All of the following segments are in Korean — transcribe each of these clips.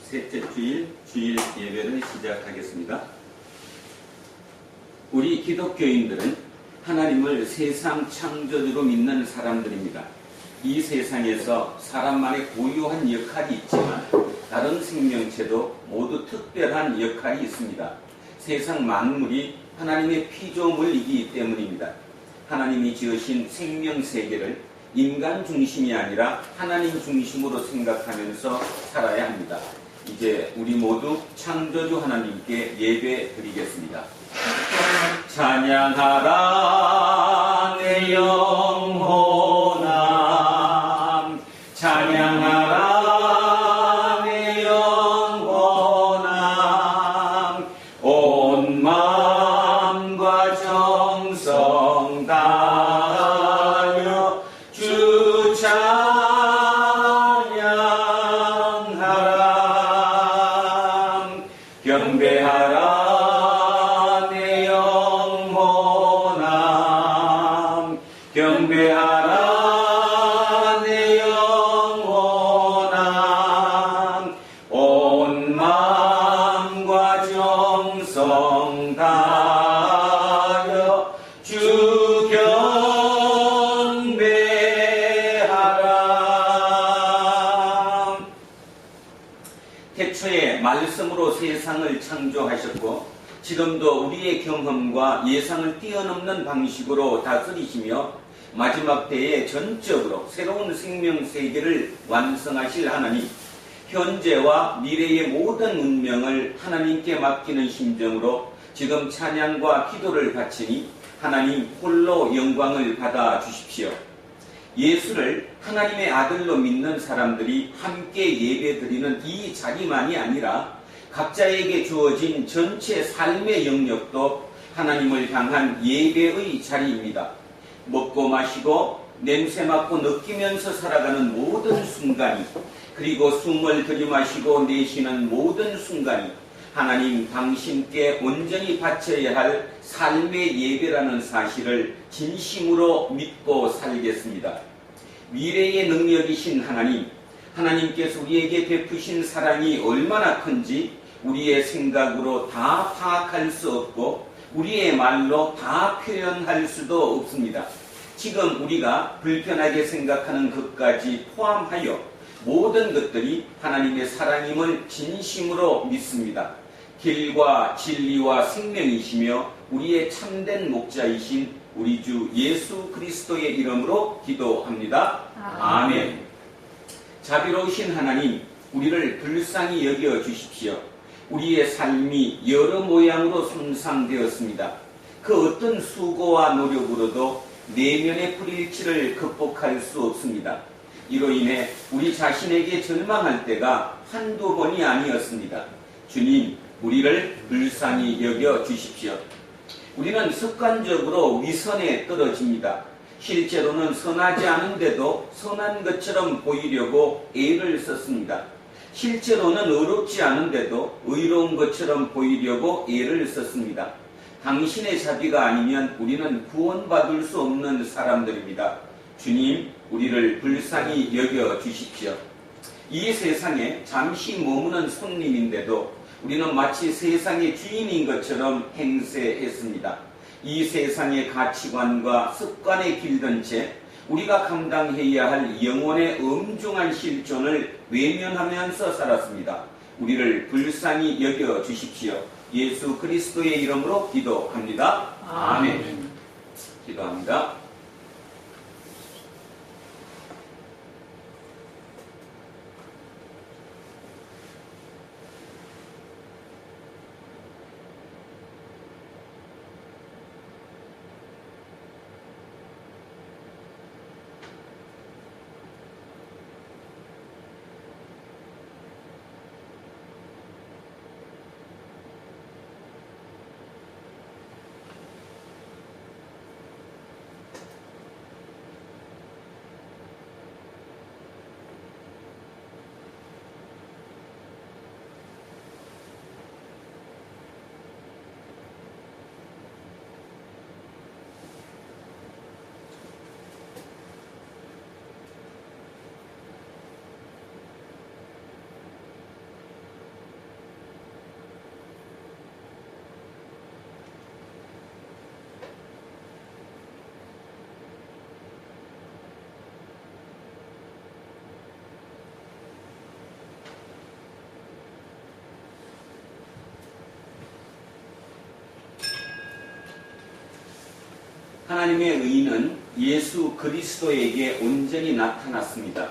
셋째 주일 예배를 시작하겠습니다. 우리 기독교인들은 하나님을 세상 창조주로 믿는 사람들입니다. 이 세상에서 사람만의 고유한 역할이 있지만 다른 생명체도 모두 특별한 역할이 있습니다. 세상 만물이 하나님의 피조물이기 때문입니다. 하나님이 지으신 생명세계를 인간 중심이 아니라 하나님 중심으로 생각하면서 살아야 합니다. 이제 우리 모두 창조주 하나님께 예배 드리겠습니다. 찬양하라 내 영혼아, 찬양하라 내 영혼아, 온 마음과 정성 다하여 주 찬양하라. 경배하라 내 영혼아, 경배하라 내 영혼아, 온 마음과 정성 다하여 주 경배하라. 태초에 말씀으로 세상을 창조하셨고 지금도 우리의 경험과 예상을 뛰어넘는 방식으로 다스리시며 마지막 때에 전적으로 새로운 생명세계를 완성하실 하나님, 현재와 미래의 모든 운명을 하나님께 맡기는 심정으로 지금 찬양과 기도를 바치니 하나님 홀로 영광을 받아 주십시오. 예수를 하나님의 아들로 믿는 사람들이 함께 예배드리는 이 자리만이 아니라 각자에게 주어진 전체 삶의 영역도 하나님을 향한 예배의 자리입니다. 먹고 마시고 냄새 맡고 느끼면서 살아가는 모든 순간이, 그리고 숨을 들이마시고 내쉬는 모든 순간이 하나님 당신께 온전히 바쳐야 할 삶의 예배라는 사실을 진심으로 믿고 살겠습니다. 미래의 능력이신 하나님, 하나님께서 우리에게 베푸신 사랑이 얼마나 큰지 우리의 생각으로 다 파악할 수 없고 우리의 말로 다 표현할 수도 없습니다. 지금 우리가 불편하게 생각하는 것까지 포함하여 모든 것들이 하나님의 사랑임을 진심으로 믿습니다. 길과 진리와 생명이시며 우리의 참된 목자이신 우리 주 예수 그리스도의 이름으로 기도합니다. 아멘. 자비로우신 하나님, 우리를 불쌍히 여겨 주십시오. 우리의 삶이 여러 모양으로 손상되었습니다. 그 어떤 수고와 노력으로도 내면의 불일치를 극복할 수 없습니다. 이로 인해 우리 자신에게 절망할 때가 한두 번이 아니었습니다. 주님, 우리를 불쌍히 여겨 주십시오. 우리는 습관적으로 위선에 떨어집니다. 실제로는 선하지 않은데도 선한 것처럼 보이려고 애를 썼습니다. 실제로는 의롭지 않은데도 의로운 것처럼 보이려고 애를 썼습니다. 당신의 자비가 아니면 우리는 구원받을 수 없는 사람들입니다. 주님, 우리를 불쌍히 여겨 주십시오. 이 세상에 잠시 머무는 손님인데도 우리는 마치 세상의 주인인 것처럼 행세했습니다. 이 세상의 가치관과 습관에 길든 채 우리가 감당해야 할 영혼의 엄중한 실존을 외면하면서 살았습니다. 우리를 불쌍히 여겨 주십시오. 예수 그리스도의 이름으로 기도합니다. 아멘. 기도합니다. 하나님의 의는 예수 그리스도에게 온전히 나타났습니다.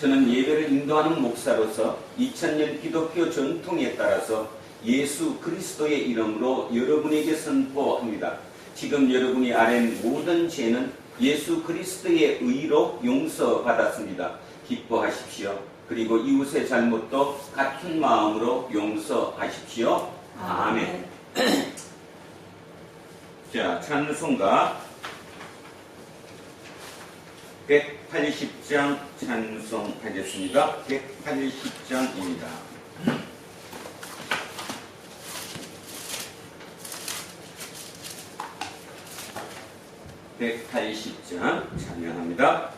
저는 예배를 인도하는 목사로서 2000년 기독교 전통에 따라서 예수 그리스도의 이름으로 여러분에게 선포합니다. 지금 여러분이 아는 모든 죄는 예수 그리스도의 의로 용서받았습니다. 기뻐하십시오. 그리고 이웃의 잘못도 같은 마음으로 용서하십시오. 아멘. 자, 찬송가 180장 찬송하겠습니다. 180장입니다. 180장 찬양합니다.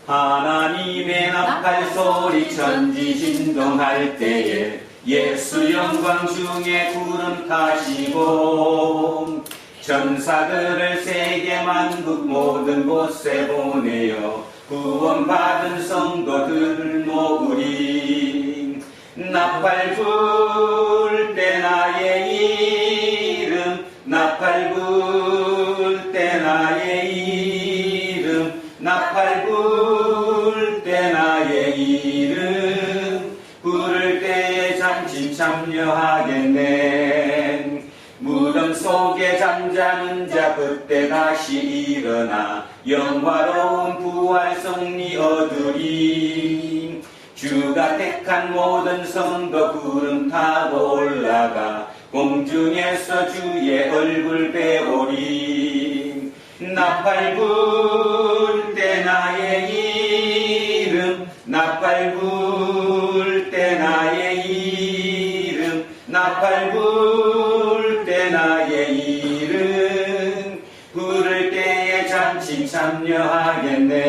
하나님의 나팔 소리 천지 진동할 때에 예수 영광 중에 구름 타시고 천사들을 세계 만국 모든 곳에 보내어 구원받은 성도들 모으리. 나팔 불 때 나의 이름, 나팔 불 때 나의 이름, 나팔 불 때 나의 이름, 부를 때에 잠시 참여하겠네. 무덤 속에 잠자는 자 그때 다시 일어나 영화로운 부활 승리 얻으리. 주가 택한 모든 성도 구름 타고 올라가 공중에서 주의 얼굴 배우리. 나팔 불 때 나의 이름, 나팔 불 때 나의 이름, 나팔 불 때 나의 이름, 부를 때에 잠시 참여하겠네.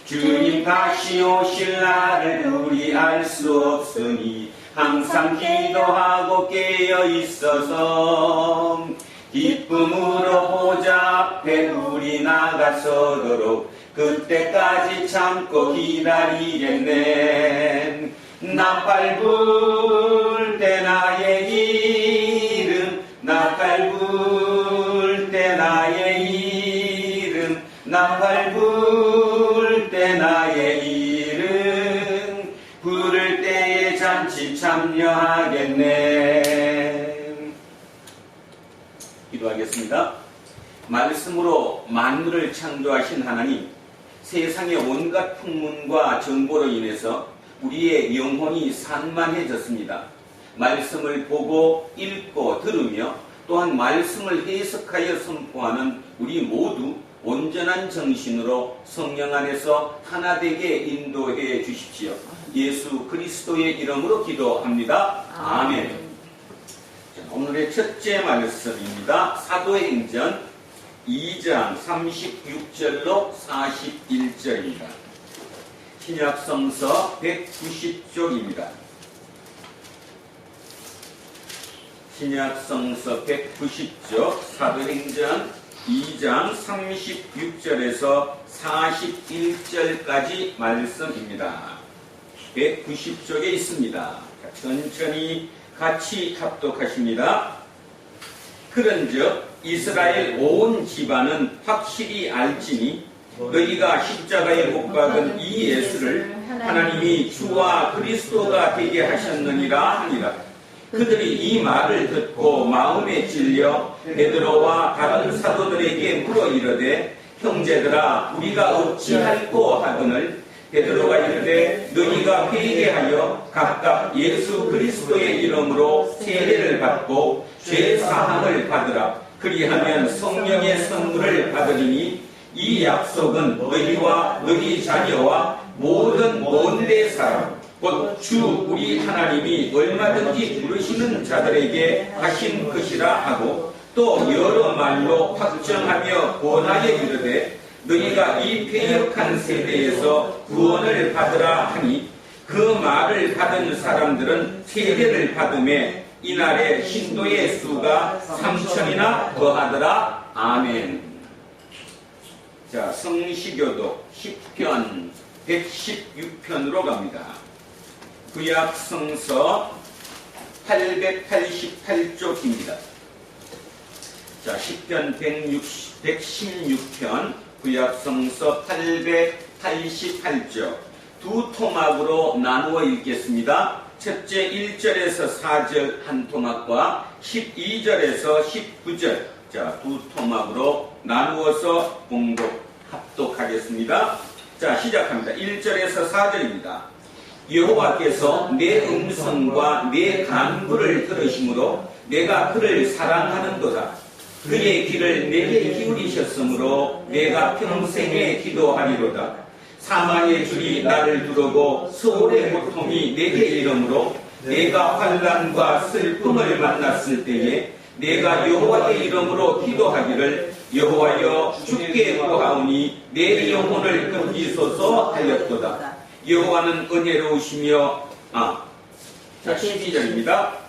주님 다시 오실 날을 우리 알 수 없으니 항상 기도하고 깨어 있어서 기쁨으로 보좌 앞에 우리 나가서도록 그때까지 참고 기다리겠네. 나팔 불 때 나의 이름, 나팔 불 때 나의 이름, 나팔 불 때 나의 이름, 부를 때에 잠시 참여하겠네. 기도하겠습니다. 말씀으로 만물을 창조하신 하나님, 세상의 온갖 풍문과 정보로 인해서 우리의 영혼이 산만해졌습니다. 말씀을 보고 읽고 들으며 또한 말씀을 해석하여 선포하는 우리 모두 온전한 정신으로 성령 안에서 하나 되게 인도해 주십시오. 예수 그리스도의 이름으로 기도합니다. 아멘. 자, 오늘의 첫째 말씀입니다. 사도행전 2장 36절로 41절입니다. 신약성서 190쪽입니다. 신약성서 190쪽 사도행전 2장 36절에서 41절까지 말씀입니다. 190쪽에 있습니다. 자, 천천히 같이 합독하십니다. 그런즉 이스라엘 온 집안은 확실히 알지니 너희가 십자가에 못 박은 이 예수를 하나님이 주와 그리스도가 되게 하셨느니라 하니라. 그들이 이 말을 듣고 마음에 찔려 베드로와 다른 사도들에게 물어 이르되 형제들아 우리가 어찌할꼬 하거늘. 베드로가 이르되 너희가 회개하여 각각 예수 그리스도의 이름으로 세례를 받고 죄 사함을 받으라. 그리하면 성령의 선물을 받으리니 이 약속은 너희와 너희 자녀와 모든 먼데 사람 곧 주 우리 하나님이 얼마든지 부르시는 자들에게 하신 것이라 하고 또 여러 말로 확정하며 권하여 이르되 너희가 이 패역한 세대에서 구원을 받으라 하니 그 말을 받은 사람들은 세례를 받음에 이날에 신도의 수가 3,000이나 더하더라. 아멘. 자, 성시교독 10편 116편으로 갑니다. 구약성서 888쪽입니다. 자, 시편 116편 구약성서 888쪽 두 토막으로 나누어 읽겠습니다. 첫째 1절에서 4절 한 토막과 12절에서 19절, 자, 두 토막으로 나누어서 합독하겠습니다. 자, 시작합니다. 1절에서 4절입니다. 여호와께서 내 음성과 내 간구를 들으심으로 내가 그를 사랑하는도다. 그의 귀를 내게 기울이셨으므로 내가 평생에 기도하리로다. 사망의 줄이 나를 두르고 소울의 고통이 내게 이르므로 내가 환난과 슬픔을 만났을 때에 내가 여호와의 이름으로 기도하기를 여호와여 주께 구하오니 내 영혼을 건지소서 하였도다. 여호와는 은혜로우시며 자, 12절입니다.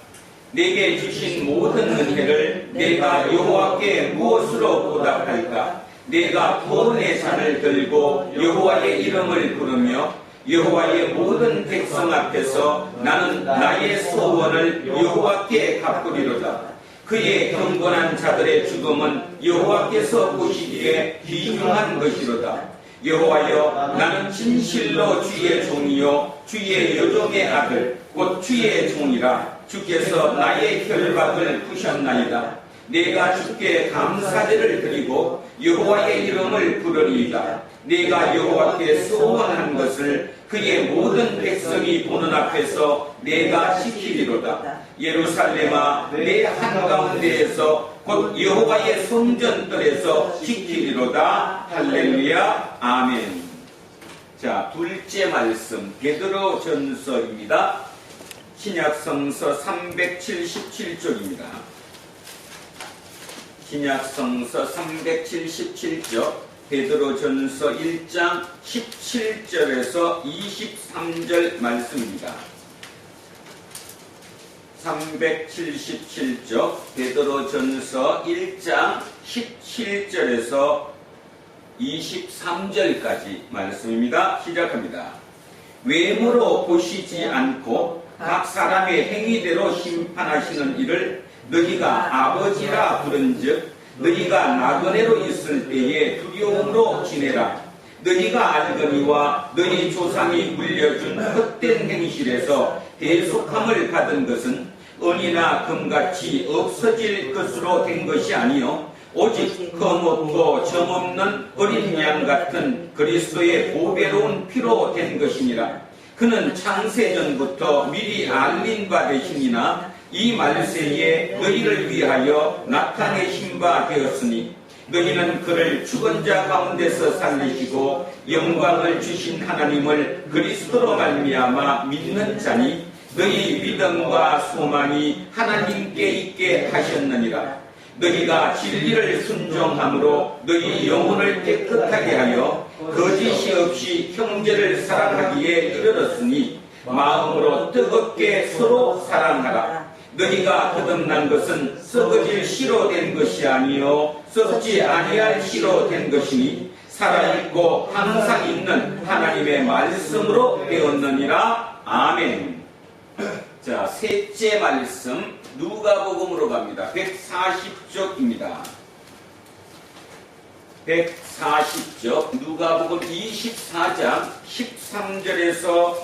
내게 주신 모든 은혜를 내가 여호와께 무엇으로 보답할까? 내가 구원의 잔을 들고 여호와의 이름을 부르며 여호와의 모든 백성 앞에서 나는 나의 소원을 여호와께 갚으리로다. 그의 경건한 자들의 죽음은 여호와께서 보시기에 귀중한 것이로다. 여호와여, 나는 진실로 주의 종이요 주의 여종의 아들 곧 주의 종이라. 주께서 나의 결박을 푸셨나이다. 내가 주께 감사제를 드리고 여호와의 이름을 부르리이다. 내가 여호와께 소원한 것을 그의 모든 백성이 보는 앞에서 내가 지키리로다. 예루살렘아, 내 한가운데에서 곧 여호와의 성전들에서 지키리로다. 할렐루야, 아멘. 자, 둘째 말씀 베드로 전서입니다. 신약성서 377쪽입니다. 신약성서 377쪽 베드로전서 1장 17절에서 23절 말씀입니다. 377쪽 베드로전서 1장 17절에서 23절까지 말씀입니다. 시작합니다. 외모로 보시지 않고 각 사람의 행위대로 심판하시는 이를 너희가 아버지라 부른즉 너희가 나그네로 있을 때에 두려움으로 지내라. 너희가 알거니와 너희 조상이 물려준 헛된 행실에서 대속함을 받은 것은 은이나 금같이 없어질 것으로 된 것이 아니요 오직 거뭇고 점없는 어린 양 같은 그리스도의 보배로운 피로 된 것이니라. 그는 창세전부터 미리 알린 바 되심이나 이 말세에 너희를 위하여 나타내신 바 되었으니 너희는 그를 죽은 자 가운데서 살리시고 영광을 주신 하나님을 그리스도로 말미암아 믿는 자니 너희 믿음과 소망이 하나님께 있게 하셨느니라. 너희가 진리를 순종함으로 너희 영혼을 깨끗하게 하여 거짓이 없이 형제를 사랑하기에 이르렀으니 마음으로 뜨겁게 서로 사랑하라. 너희가 거듭난 것은 썩어질 씨로 된 것이 아니요 썩지 아니할 씨로 된 것이니 살아있고 항상 있는 하나님의 말씀으로 되었느니라. 아멘. 자, 셋째 말씀 누가복음으로 갑니다. 140쪽입니다. 140쪽 누가복음 24장 13절에서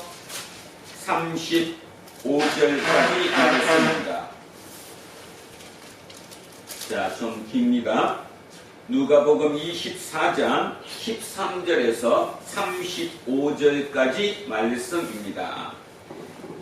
35절까지 말씀입니다. 자, 좀 깁니다. 누가복음 24장 13절에서 35절까지 말씀입니다.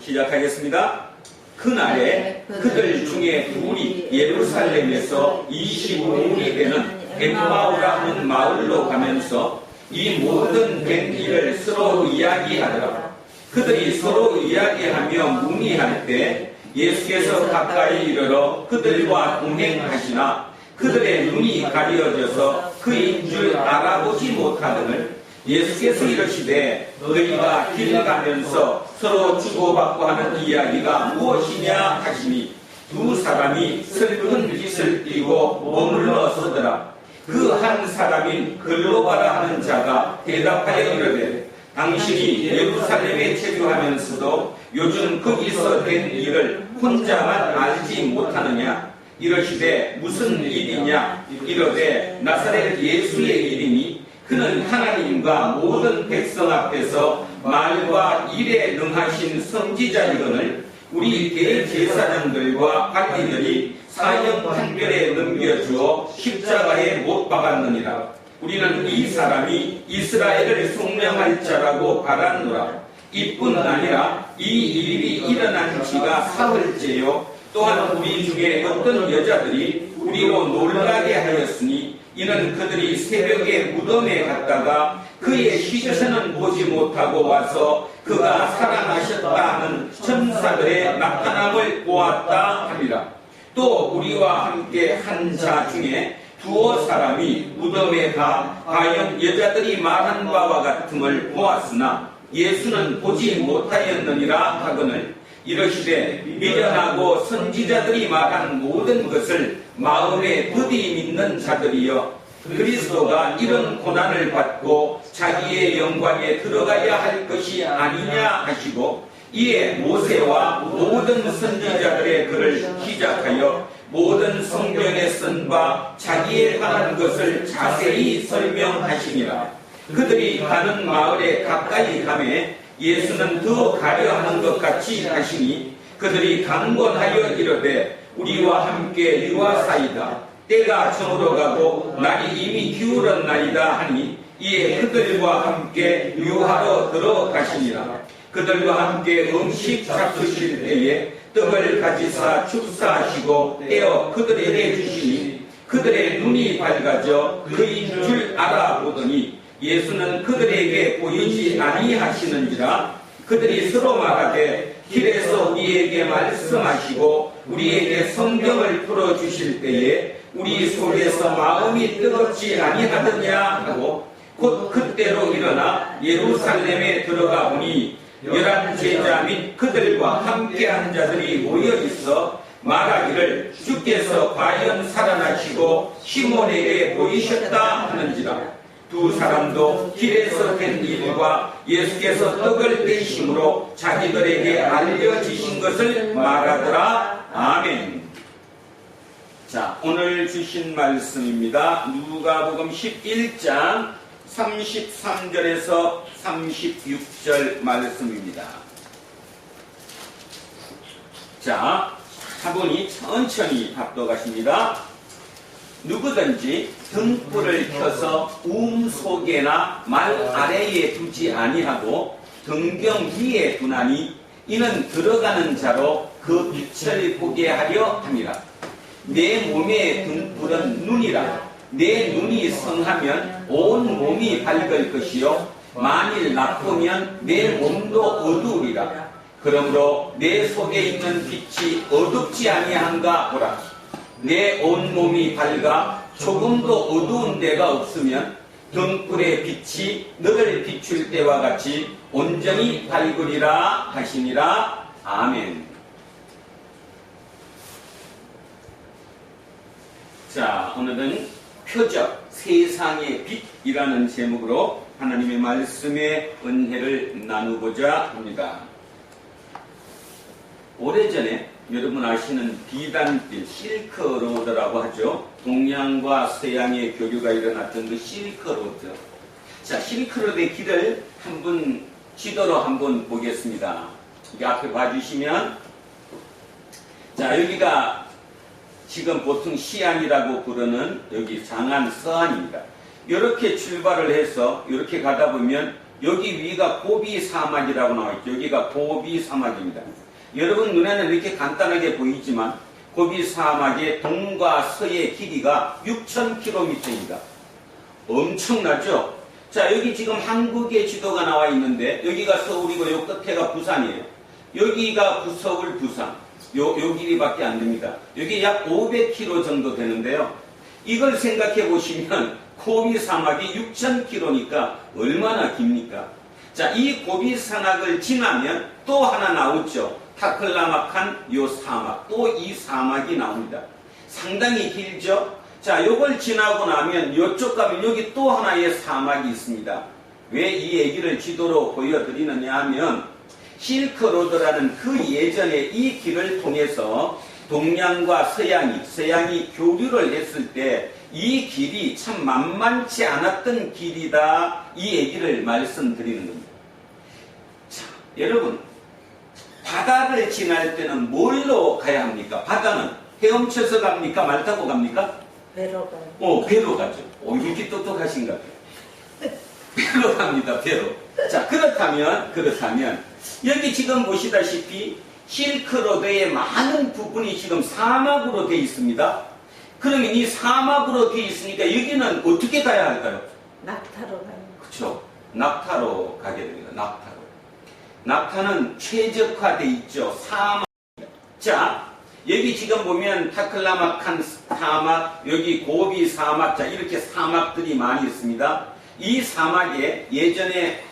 시작하겠습니다. 그날에 그들 중에 둘이 예루살렘에서 25일이 되는 엠마오라 하는 마을로 가면서 이 모든 된 일을 서로 이야기하더라. 그들이 서로 이야기하며 문의할 때 예수께서 가까이 이르러 그들과 동행하시나 그들의 눈이 가려져서 그인 줄 알아보지 못하거늘 예수께서 이르시되 너희가 길 가면서 서로 주고받고 하는 이야기가 무엇이냐 하시니 두 사람이 슬픈 빛을 띠고 머물러 서더라. 그 한 사람인 글로바라 하는 자가 대답하여 이르되 당신이 예루살렘에 체류하면서도 요즘 거기서 된 일을 혼자만 알지 못하느냐? 이러시되 무슨 일이냐 이러되 나사렛 예수의 일이니 그는 하나님과 모든 백성 앞에서 말과 일에 능하신 선지자이거늘 우리 대제사장들과 관리들이 사형 판결에 넘겨주어 십자가에 못 박았느니라. 우리는 이 사람이 이스라엘을 속량할 자라고 바랐노라. 이뿐 아니라 이 일이 일어난 지가 사흘째요. 또한 우리 중에 어떤 여자들이 우리로 놀라게 하였으니 이는 그들이 새벽에 무덤에 갔다가 그의 시체는 보지 못하고 와서 그가 살아나셨다 하는 천사들의 나타남을 보았다 함이라. 또 우리와 함께 한 자 중에 두어 사람이 무덤에 가 과연 여자들이 말한 바와 같음을 보았으나 예수는 보지 못하였느니라 하거늘 이러시되 미련하고 선지자들이 말한 모든 것을 마음에 부디 믿는 자들이여 그리스도가 이런 고난을 받고 자기의 영광에 들어가야 할 것이 아니냐 하시고 이에 모세와 모든 선지자들의 글을 시작하여 모든 성경에 쓴 바 자기에 관한 것을 자세히 설명하시니라. 그들이 가는 마을에 가까이 가매 예수는 더 가려 하는 것 같이 하시니 그들이 강권하여 이르되 우리와 함께 유하사이다. 때가 저물어 가고 날이 이미 기울었나이다 하니 이에 그들과 함께 유하러 들어가시니라. 그들과 함께 음식 잡수실 때에 떡을 가지사 축사하시고 떼어 그들에게 주시니 그들의 눈이 밝아져 그인 줄 알아보더니 예수는 그들에게 보이지 아니하시는지라. 그들이 서로 말하되 길에서 우리에게 말씀하시고 우리에게 성경을 풀어주실 때에 우리 속에서 마음이 뜨겁지 아니하더냐 하고 곧 그때로 일어나 예루살렘에 들어가 보니 11 제자 및 그들과 함께한 자들이 모여 있어 말하기를 주께서 과연 살아나시고 시몬에게 보이셨다 하는지라. 두 사람도 길에서 된 일과 예수께서 떡을 떼심으로 자기들에게 알려지신 것을 말하더라. 아멘. 자, 오늘 주신 말씀입니다. 누가복음 11장 33절에서 36절 말씀입니다. 자, 차분히 천천히 합독하십니다. 누구든지 등불을 켜서 속에나 말 아래에 두지 아니하고 등경 위에 두나니 이는 들어가는 자로 그 빛을 보게 하려 함이라. 내 몸의 등불은 눈이라. 내 눈이 성하면 온 몸이 밝을 것이요 만일 나쁘면 내 몸도 어두우리라. 그러므로 내 속에 있는 빛이 어둡지 아니한가 보라. 내 온 몸이 밝아 조금도 어두운 데가 없으면 등불의 빛이 너를 비출 때와 같이 온전히 밝으리라 하시니라. 아멘. 자, 오늘은 표적 세상의 빛이라는 제목으로 하나님의 말씀의 은혜를 나누고자 합니다. 오래전에 여러분 아시는 비단길 실크로드라고 하죠. 동양과 서양의 교류가 일어났던 그 실크로드. 자, 실크로드의 길을 한번 지도로 한번 보겠습니다. 여기 앞에 봐주시면, 자, 여기가 지금 보통 시안이라고 부르는 여기 장안 서안입니다. 이렇게 출발을 해서 이렇게 가다 보면 여기 위가 고비 사막이라고 나와있죠. 여기가 고비 사막입니다. 여러분 눈에는 이렇게 간단하게 보이지만 고비 사막의 동과 서의 길이가 6,000km입니다. 엄청나죠? 자, 여기 지금 한국의 지도가 나와 있는데 여기가 서울이고 요 끝에가 부산이에요. 여기가 서울 부산. 요 길이밖에 안 됩니다. 여기 약 500km 정도 되는데요. 이걸 생각해 보시면 고비 사막이 6,000km니까 얼마나 깁니까? 자, 이 고비 사막을 지나면 또 하나 나오죠. 타클라마칸 요 사막, 또 이 사막이 나옵니다. 상당히 길죠? 자, 요걸 지나고 나면 요쪽 가면 여기 또 하나의 사막이 있습니다. 왜 이 얘기를 지도로 보여드리느냐 하면 실크로드라는 그 예전에 이 길을 통해서 동양과 서양이 교류를 했을 때 이 길이 참 만만치 않았던 길이다. 이 얘기를 말씀드리는 겁니다. 자, 여러분, 바다를 지날 때는 뭘로 가야 합니까? 바다는 헤엄쳐서 갑니까? 말 타고 갑니까? 배로 가요. 배로 가죠. 이렇게 똑똑하신가 봐요. 배로 갑니다, 배로. 자, 그렇다면, 여기 지금 보시다시피 실크로드의 많은 부분이 지금 사막으로 되어 있습니다. 그러면 이 사막으로 되어 있으니까 여기는 어떻게 가야 할까요? 낙타로 가요. 그렇죠. 낙타로 가게 됩니다. 낙타로. 낙타는 최적화되어 있죠. 사막. 자, 여기 지금 보면 타클라마칸 사막, 여기 고비 사막, 자, 이렇게 사막들이 많이 있습니다. 이 사막에 예전에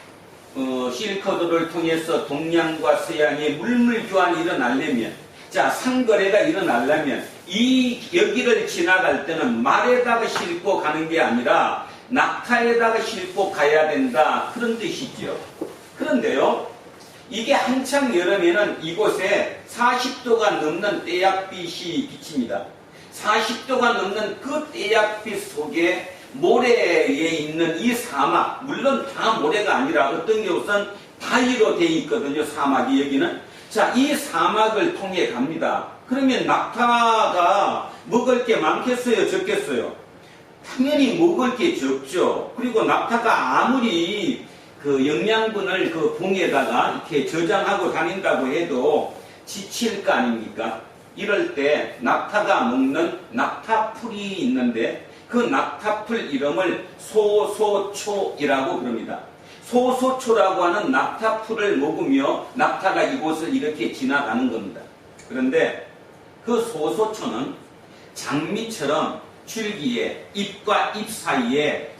실크로드를 통해서 동양과 서양의 물물 교환이 일어나려면, 자, 상거래가 일어나려면 이 여기를 지나갈 때는 말에다가 싣고 가는 게 아니라 낙타에다가 싣고 가야 된다. 그런 뜻이죠. 그런데요, 이게 한창 여름에는 이곳에 40도가 넘는 떼약빛이 비칩니다. 40도가 넘는 그 떼약빛 속에 모래에 있는 이 사막, 물론 다 모래가 아니라 어떤 곳은 바위로 되어 있거든요. 사막이 여기는. 자, 이 사막을 통해 갑니다. 그러면 낙타가 먹을 게 많겠어요? 적겠어요? 당연히 먹을 게 적죠. 그리고 낙타가 아무리 그 영양분을 그 봉에다가 이렇게 저장하고 다닌다고 해도 지칠 거 아닙니까? 이럴 때 낙타가 먹는 낙타풀이 있는데 그 낙타풀 이름을 소소초이라고 부릅니다. 소소초라고 하는 낙타풀을 먹으며 낙타가 이곳을 이렇게 지나가는 겁니다. 그런데 그 소소초는 장미처럼 줄기에 잎과 잎 사이에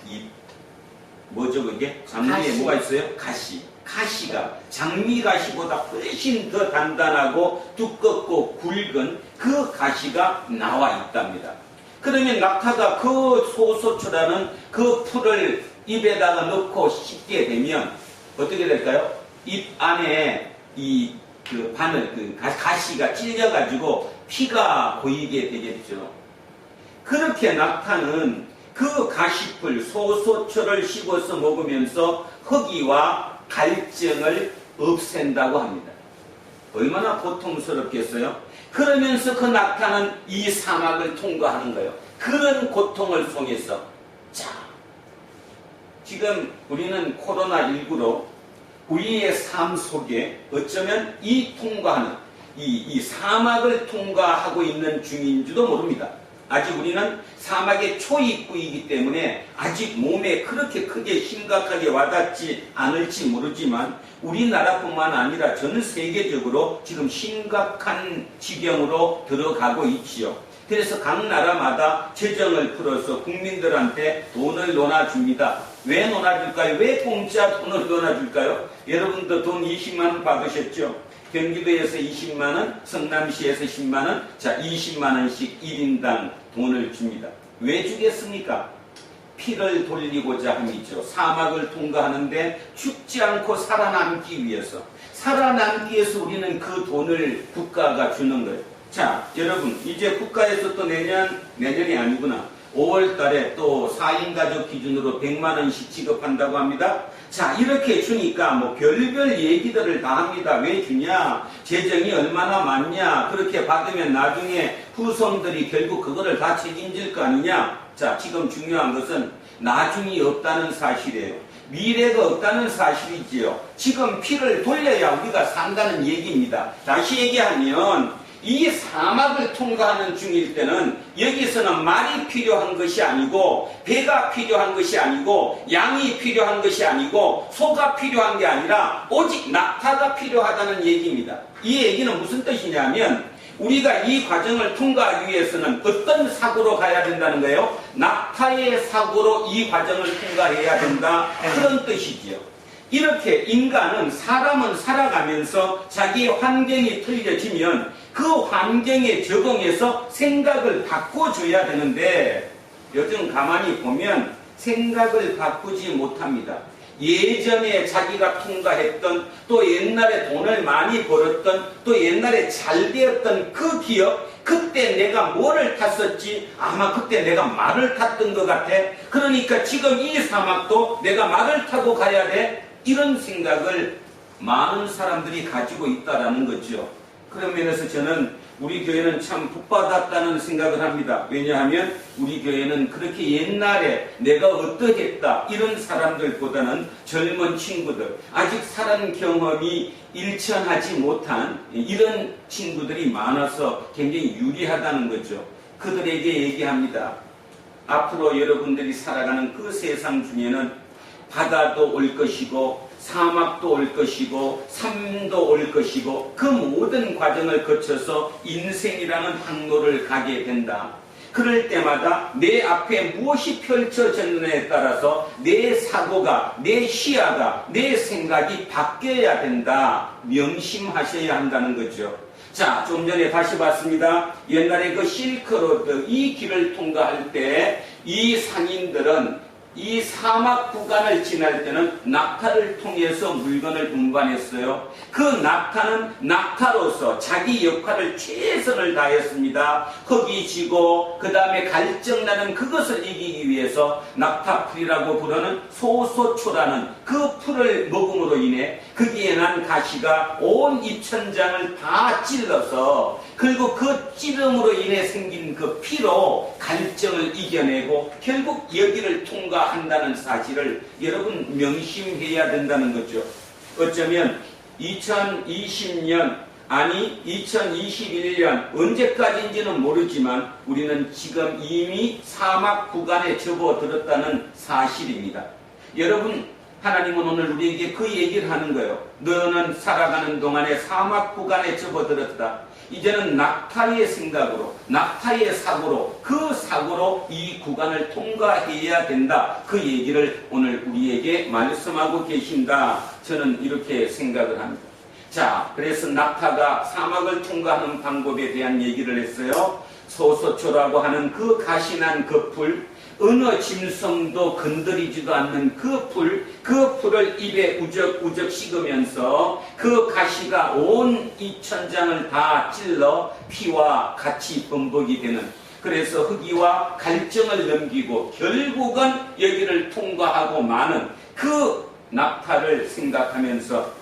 뭐죠 그게? 장미에 가시. 뭐가 있어요? 가시가 장미가시보다 훨씬 더 단단하고 두껍고 굵은 그 가시가 나와 있답니다. 그러면 낙타가 그 소소초라는 그 풀을 입에다가 넣고 씹게 되면 어떻게 될까요? 입 안에 그 바늘, 그 가시가 찔려가지고 피가 보이게 되겠죠. 그렇게 낙타는 그 가시풀, 소소초를 씹어서 먹으면서 허기와 갈증을 없앤다고 합니다. 얼마나 고통스럽겠어요? 그러면서 그 낙타는 이 사막을 통과하는 거예요. 그런 고통을 속에서. 자, 지금 우리는 코로나19로 우리의 삶 속에 어쩌면 이 통과하는, 이 사막을 통과하고 있는 중인지도 모릅니다. 아직 우리는 사막의 초입구이기 때문에 아직 몸에 그렇게 크게 심각하게 와닿지 않을지 모르지만 우리나라뿐만 아니라 전 세계적으로 지금 심각한 지경으로 들어가고 있지요. 그래서 각 나라마다 재정을 풀어서 국민들한테 돈을 놓아줍니다. 왜 놓아줄까요? 왜 공짜 돈을 놓아줄까요? 여러분도 돈 20만 원 받으셨죠? 경기도에서 20만 원, 성남시에서 10만 원, 자 20만 원씩 1인당 돈을 줍니다. 왜 주겠습니까? 피를 돌리고자 함이죠. 사막을 통과하는데 죽지 않고 살아남기 위해서. 살아남기 위해서 우리는 그 돈을 국가가 주는 거예요. 자, 여러분, 이제 국가에서 또 내년이 아니구나. 5월 달에 또 4인 가족 기준으로 100만 원씩 지급한다고 합니다. 자, 이렇게 주니까 뭐 별별 얘기들을 다 합니다. 왜 주냐? 재정이 얼마나 많냐? 그렇게 받으면 나중에 후손들이 결국 그거를 다 책임질 거 아니냐? 자, 지금 중요한 것은 나중이 없다는 사실이에요. 미래가 없다는 사실이지요. 지금 피를 돌려야 우리가 산다는 얘기입니다. 다시 얘기하면 이 사막을 통과하는 중일 때는 여기서는 말이 필요한 것이 아니고 배가 필요한 것이 아니고 양이 필요한 것이 아니고 소가 필요한 게 아니라 오직 낙타가 필요하다는 얘기입니다. 이 얘기는 무슨 뜻이냐면 우리가 이 과정을 통과하기 위해서는 어떤 사고로 가야 된다는 거예요? 낙타의 사고로 이 과정을 통과해야 된다. 그런 뜻이지요. 이렇게 사람은 살아가면서 자기 환경이 틀려지면 그 환경에 적응해서 생각을 바꿔줘야 되는데 요즘 가만히 보면 생각을 바꾸지 못합니다. 예전에 자기가 통과했던, 또 옛날에 돈을 많이 벌었던, 또 옛날에 잘 되었던 그 기억, 그때 내가 뭐를 탔었지? 아마 그때 내가 말을 탔던 것 같아. 그러니까 지금 이 사막도 내가 말을 타고 가야 돼. 이런 생각을 많은 사람들이 가지고 있다라는 거죠. 그런 면에서 저는 우리 교회는 참 복받았다는 생각을 합니다. 왜냐하면 우리 교회는 그렇게 옛날에 내가 어떠했다 이런 사람들보다는 젊은 친구들, 아직 살은 경험이 일천하지 못한 이런 친구들이 많아서 굉장히 유리하다는 거죠. 그들에게 얘기합니다. 앞으로 여러분들이 살아가는 그 세상 중에는 바다도 올 것이고 사막도 올 것이고 삶도 올 것이고 그 모든 과정을 거쳐서 인생이라는 항로를 가게 된다. 그럴 때마다 내 앞에 무엇이 펼쳐졌느냐에 따라서 내 사고가, 내 시야가, 내 생각이 바뀌어야 된다. 명심하셔야 한다는 거죠. 자, 좀 전에 다시 봤습니다. 옛날에 그 실크로드, 이 길을 통과할 때 이 상인들은 이 사막 구간을 지날 때는 낙타를 통해서 물건을 운반했어요. 그 낙타는 낙타로서 자기 역할을 최선을 다했습니다. 흙이 지고 그 다음에 갈증나는 그것을 이기기 위해서 낙타풀이라고 부르는 소소초라는 그 풀을 먹음으로 인해 거기에 난 가시가 온 입천장을 다 찔러서 그리고 그 찌름으로 인해 생긴 그 피로 갈증을 이겨내고 결국 여기를 통과한다는 사실을 여러분 명심해야 된다는 거죠. 어쩌면 2020년 아니 2021년 언제까지인지는 모르지만 우리는 지금 이미 사막 구간에 접어들었다는 사실입니다. 여러분, 하나님은 오늘 우리에게 그 얘기를 하는 거예요. 너는 살아가는 동안에 사막 구간에 접어들었다. 이제는 낙타의 생각으로, 낙타의 사고로, 그 사고로 이 구간을 통과해야 된다. 그 얘기를 오늘 우리에게 말씀하고 계신다. 저는 이렇게 생각을 합니다. 자, 그래서 낙타가 사막을 통과하는 방법에 대한 얘기를 했어요. 소소초라고 하는 그 가시난 그 풀, 어느 짐승도 건드리지도 않는 그 풀을 입에 우적우적 씹으면서 그 가시가 온 입천장을 다 찔러 피와 같이 범벅이 되는, 그래서 흑이와 갈증을 넘기고 결국은 여기를 통과하고 마는 그 낙타를 생각하면서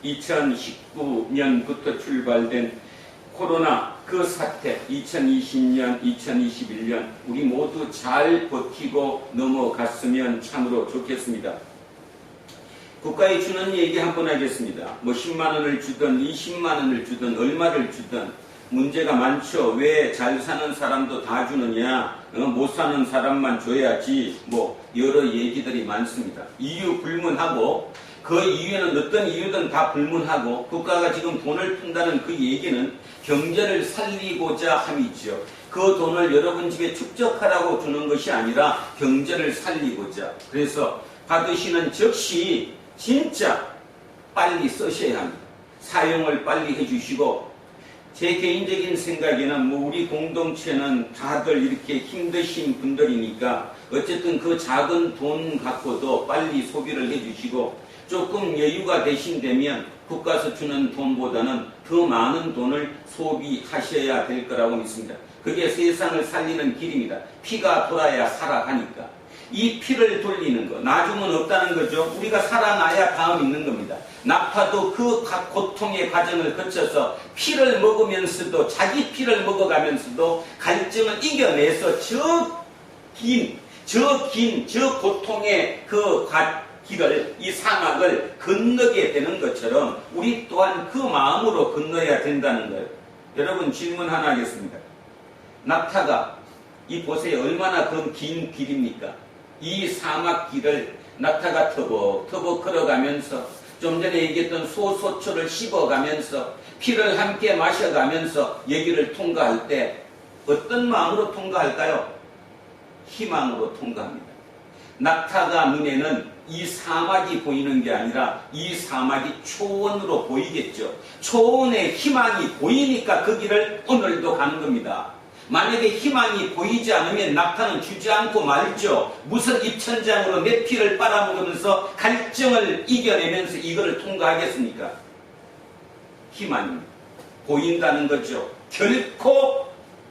2019년부터 출발된 코로나 그 사태, 2020년, 2021년 우리 모두 잘 버티고 넘어갔으면 참으로 좋겠습니다. 국가에 주는 얘기 한번 하겠습니다. 뭐 10만 원을 주든 20만 원을 주든 얼마를 주든 문제가 많죠. 왜 잘 사는 사람도 다 주느냐, 못 사는 사람만 줘야지, 뭐 여러 얘기들이 많습니다. 이유 불문하고 그 이유에는 어떤 이유든 다 불문하고 국가가 지금 돈을 푼다는 그 얘기는 경제를 살리고자 함이죠. 그 돈을 여러분 집에 축적하라고 주는 것이 아니라 경제를 살리고자. 그래서 받으시는 즉시 진짜 빨리 쓰셔야 합니다. 사용을 빨리 해주시고, 제 개인적인 생각에는 뭐 우리 공동체는 다들 이렇게 힘드신 분들이니까 어쨌든 그 작은 돈 갖고도 빨리 소비를 해주시고, 조금 여유가 되신다면 국가에서 주는 돈보다는 더 많은 돈을 소비하셔야 될 거라고 믿습니다. 그게 세상을 살리는 길입니다. 피가 돌아야 살아가니까. 이 피를 돌리는 거, 나중은 없다는 거죠. 우리가 살아나야 다음 있는 겁니다. 낙타도 그 고통의 과정을 거쳐서 피를 먹으면서도, 자기 피를 먹어가면서도 갈증을 이겨내서 저 고통의 그 길을, 이 사막을 건너게 되는 것처럼 우리 또한 그 마음으로 건너야 된다는 거예요. 여러분, 질문 하나 하겠습니다. 낙타가 이 보세요. 얼마나 긴 길입니까? 이 사막 길을 낙타가 터벅터벅 걸어가면서, 좀 전에 얘기했던 소소초를 씹어가면서 피를 함께 마셔가면서 여기를 통과할 때 어떤 마음으로 통과할까요? 희망으로 통과합니다. 낙타가 눈에는 이 사막이 보이는 게 아니라 이 사막이 초원으로 보이겠죠. 초원의 희망이 보이니까 그 길을 오늘도 가는 겁니다. 만약에 희망이 보이지 않으면 낙타는 주지 않고 말죠. 무슨 입천장으로 내 피를 빨아먹으면서 갈증을 이겨내면서 이거를 통과하겠습니까? 희망이 보인다는 거죠. 결코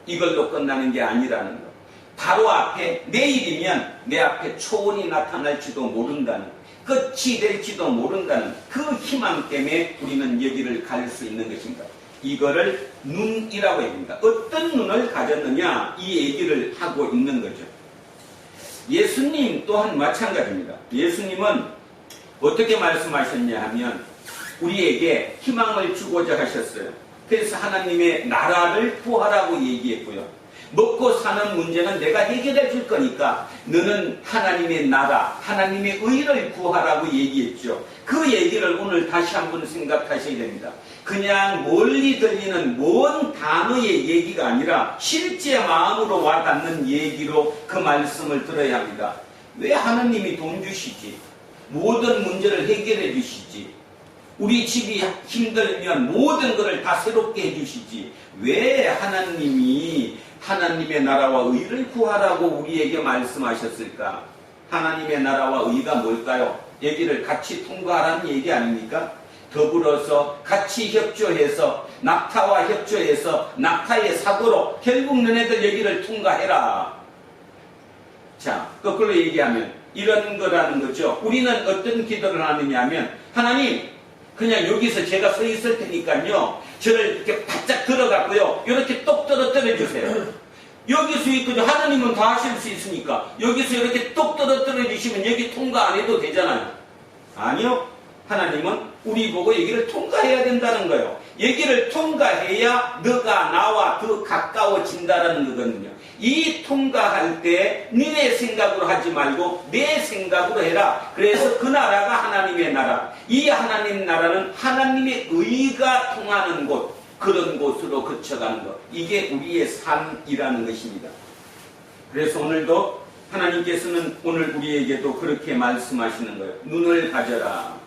이걸로 끝나는 게 아니라는 거. 바로 앞에 내일이면 내 앞에 초원이 나타날지도 모른다는, 끝이 될지도 모른다는 그 희망 때문에 우리는 여기를 갈 수 있는 것입니다. 이거를 눈이라고 합니다. 어떤 눈을 가졌느냐, 이 얘기를 하고 있는 거죠. 예수님 또한 마찬가지입니다. 예수님은 어떻게 말씀하셨냐 하면 우리에게 희망을 주고자 하셨어요. 그래서 하나님의 나라를 구하라고 얘기했고요. 먹고 사는 문제는 내가 해결해 줄 거니까 너는 하나님의 나라, 하나님의 의를 구하라고 얘기했죠. 그 얘기를 오늘 다시 한번 생각하셔야 됩니다. 그냥 멀리 들리는 먼 단어의 얘기가 아니라 실제 마음으로 와닿는 얘기로 그 말씀을 들어야 합니다. 왜 하나님이 돈 주시지? 모든 문제를 해결해 주시지? 우리 집이 힘들면 모든 것을 다 새롭게 해주시지? 왜 하나님이 하나님의 나라와 의를 구하라고 우리에게 말씀하셨을까? 하나님의 나라와 의가 뭘까요? 얘기를 같이 통과하라는 얘기 아닙니까? 더불어서 같이 협조해서 낙타와 협조해서 낙타의 사고로 결국 너네들 얘기를 통과해라. 자, 거꾸로 얘기하면 이런 거라는 거죠. 우리는 어떤 기도를 하느냐 하면 하나님, 그냥 여기서 제가 서 있을 테니까요, 저를 이렇게 바짝 들어갔고요, 이렇게 똑 떨어뜨려 주세요. 여기서 있거든요. 하나님은 다 하실 수 있으니까 여기서 이렇게 똑 떨어뜨려 주시면 여기 통과 안 해도 되잖아요. 아니요. 하나님은 우리 보고 얘기를 통과해야 된다는 거예요. 얘기를 통과해야 너가 나와 더 가까워진다는 거거든요. 이 통과할 때 너네 생각으로 하지 말고 내 생각으로 해라. 그래서 그 나라가 하나님의 나라. 이 하나님 나라는 하나님의 의가 통하는 곳, 그런 곳으로 거쳐가는 것. 이게 우리의 삶이라는 것입니다. 그래서 오늘도 하나님께서는 오늘 우리에게도 그렇게 말씀하시는 거예요. 눈을 가져라.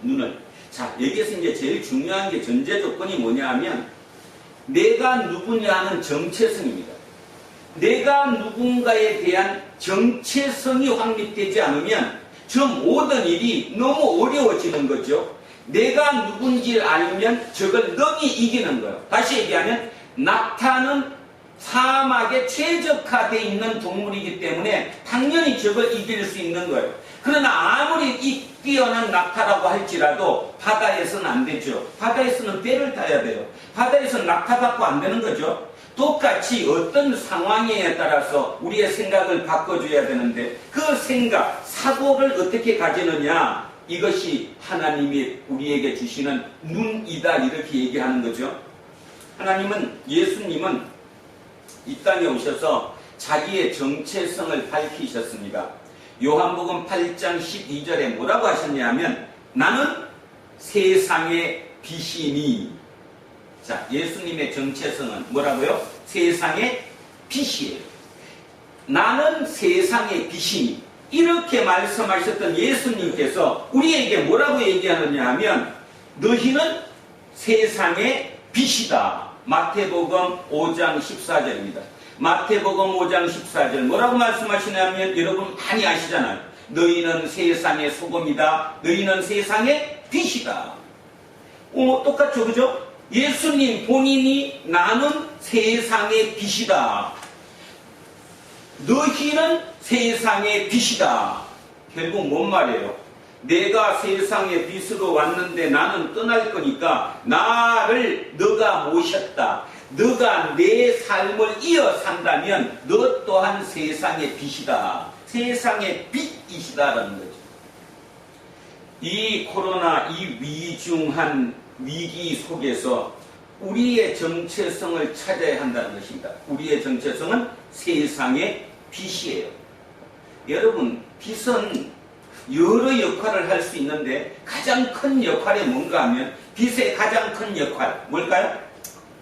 눈을. 자, 여기에서 이제 제일 중요한 게 전제 조건이 뭐냐 하면 내가 누구냐 하는 정체성입니다. 내가 누군가에 대한 정체성이 확립되지 않으면 저 모든 일이 너무 어려워지는 거죠. 내가 누군지를 알면 저걸 능히 이기는 거예요. 다시 얘기하면 낙타는 사막에 최적화되어 있는 동물이기 때문에 당연히 저걸 이길 수 있는 거예요. 그러나 아무리 이 뛰어난 낙타라고 할지라도 바다에서는 안 되죠. 바다에서는 배를 타야 돼요. 바다에서는 낙타 갖고 안 되는 거죠. 똑같이 어떤 상황에 따라서 우리의 생각을 바꿔줘야 되는데 그 생각, 사고를 어떻게 가지느냐, 이것이 하나님이 우리에게 주시는 눈이다, 이렇게 얘기하는 거죠. 하나님은, 예수님은 이 땅에 오셔서 자기의 정체성을 밝히셨습니다. 요한복음 8장 12절에 뭐라고 하셨냐면 나는 세상의 빛이니. 자, 예수님의 정체성은 뭐라고요? 세상의 빛이에요. 나는 세상의 빛이니. 이렇게 말씀하셨던 예수님께서 우리에게 뭐라고 얘기하느냐 하면 너희는 세상의 빛이다. 마태복음 5장 14절입니다. 마태복음 5장 14절 뭐라고 말씀하시냐면 여러분 많이 아시잖아요. 너희는 세상의 소금이다. 너희는 세상의 빛이다. 똑같죠, 그죠? 예수님 본인이 나는 세상의 빛이다. 너희는 세상의 빛이다. 결국 뭔 말이에요? 내가 세상의 빛으로 왔는데 나는 떠날 거니까 나를 너가 모셨다. 너가 내 삶을 이어 산다면 너 또한 세상의 빛이다. 세상의 빛이시다라는 거죠. 이 코로나, 이 위중한 위기 속에서 우리의 정체성을 찾아야 한다는 것입니다. 우리의 정체성은 세상의 빛이에요. 여러분, 빛은 여러 역할을 할 수 있는데 가장 큰 역할이 뭔가 하면 빛의 가장 큰 역할 뭘까요?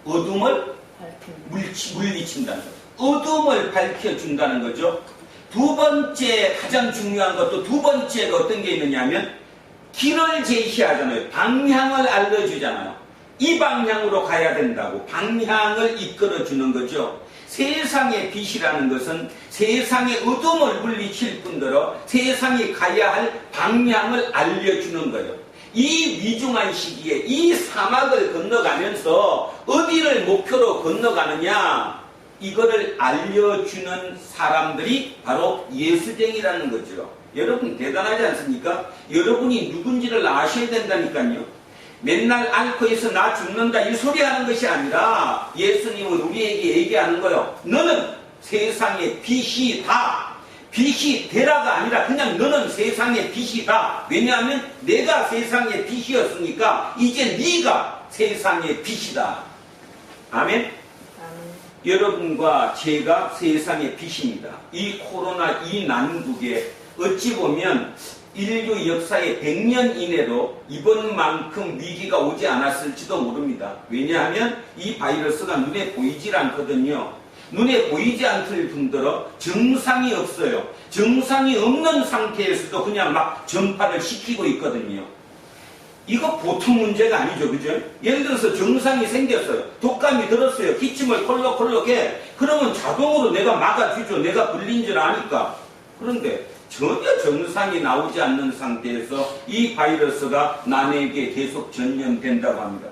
어둠을 물리친다는 거죠. 어둠을 밝혀준다는 거죠. 두 번째 가장 중요한 것도 두 번째가 어떤 게 있느냐 하면 길을 제시하잖아요. 방향을 알려주잖아요. 이 방향으로 가야 된다고 방향을 이끌어 주는 거죠. 세상의 빛이라는 것은 세상의 어둠을 물리칠 뿐더러 세상이 가야 할 방향을 알려주는 거예요. 이 위중한 시기에 이 사막을 건너가면서 어디를 목표로 건너가느냐, 이거를 알려주는 사람들이 바로 예수쟁이라는 거죠. 여러분 대단하지 않습니까? 여러분이 누군지를 아셔야 된다니까요. 맨날 앓고해서 나 죽는다 이 소리 하는 것이 아니라 예수님은 우리에게 얘기하는 거예요. 너는 세상의 빛이다. 빛이 되라가 아니라 그냥 너는 세상의 빛이다. 왜냐하면 내가 세상의 빛이었으니까 이제 네가 세상의 빛이다. 아멘? 아멘. 여러분과 제가 세상의 빛입니다. 이 코로나 이 난국에 어찌 보면 인류 역사의 100년 이내로 이번만큼 위기가 오지 않았을지도 모릅니다. 왜냐하면 이 바이러스가 눈에 보이질 않거든요. 눈에 보이지 않을 뿐더러 증상이 없어요. 증상이 없는 상태에서도 그냥 막 전파를 시키고 있거든요. 이거 보통 문제가 아니죠. 그죠? 예를 들어서 증상이 생겼어요. 독감이 들었어요. 기침을 콜록콜록해. 그러면 자동으로 내가 막아주죠. 내가 걸린 줄 아니까. 그런데 전혀 증상이 나오지 않는 상태에서 이 바이러스가 남에게 계속 전염된다고 합니다.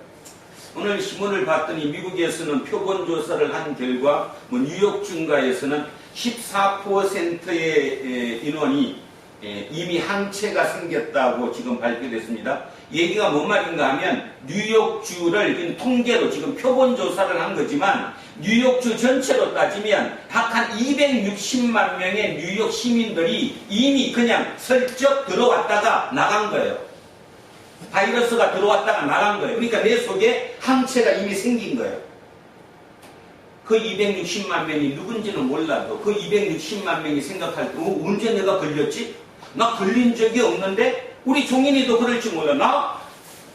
오늘 신문을 봤더니 미국에서는 표본 조사를 한 결과 뉴욕 증가에서는 14%의 인원이 이미 항체가 생겼다고 지금 발표됐습니다. 얘기가 뭔 말인가 하면 뉴욕주를 통계로 지금 표본 조사를 한 거지만 뉴욕주 전체로 따지면 약 한 260만 명의 뉴욕 시민들이 이미 그냥 슬쩍 들어왔다가 나간 거예요. 바이러스가 들어왔다가 나간 거예요. 그러니까 내 속에 항체가 이미 생긴 거예요. 그 260만 명이 누군지는 몰라도 그 260만 명이 생각할 때 언제 내가 걸렸지? 나 걸린 적이 없는데? 우리 종인이도 그럴지 몰라. 나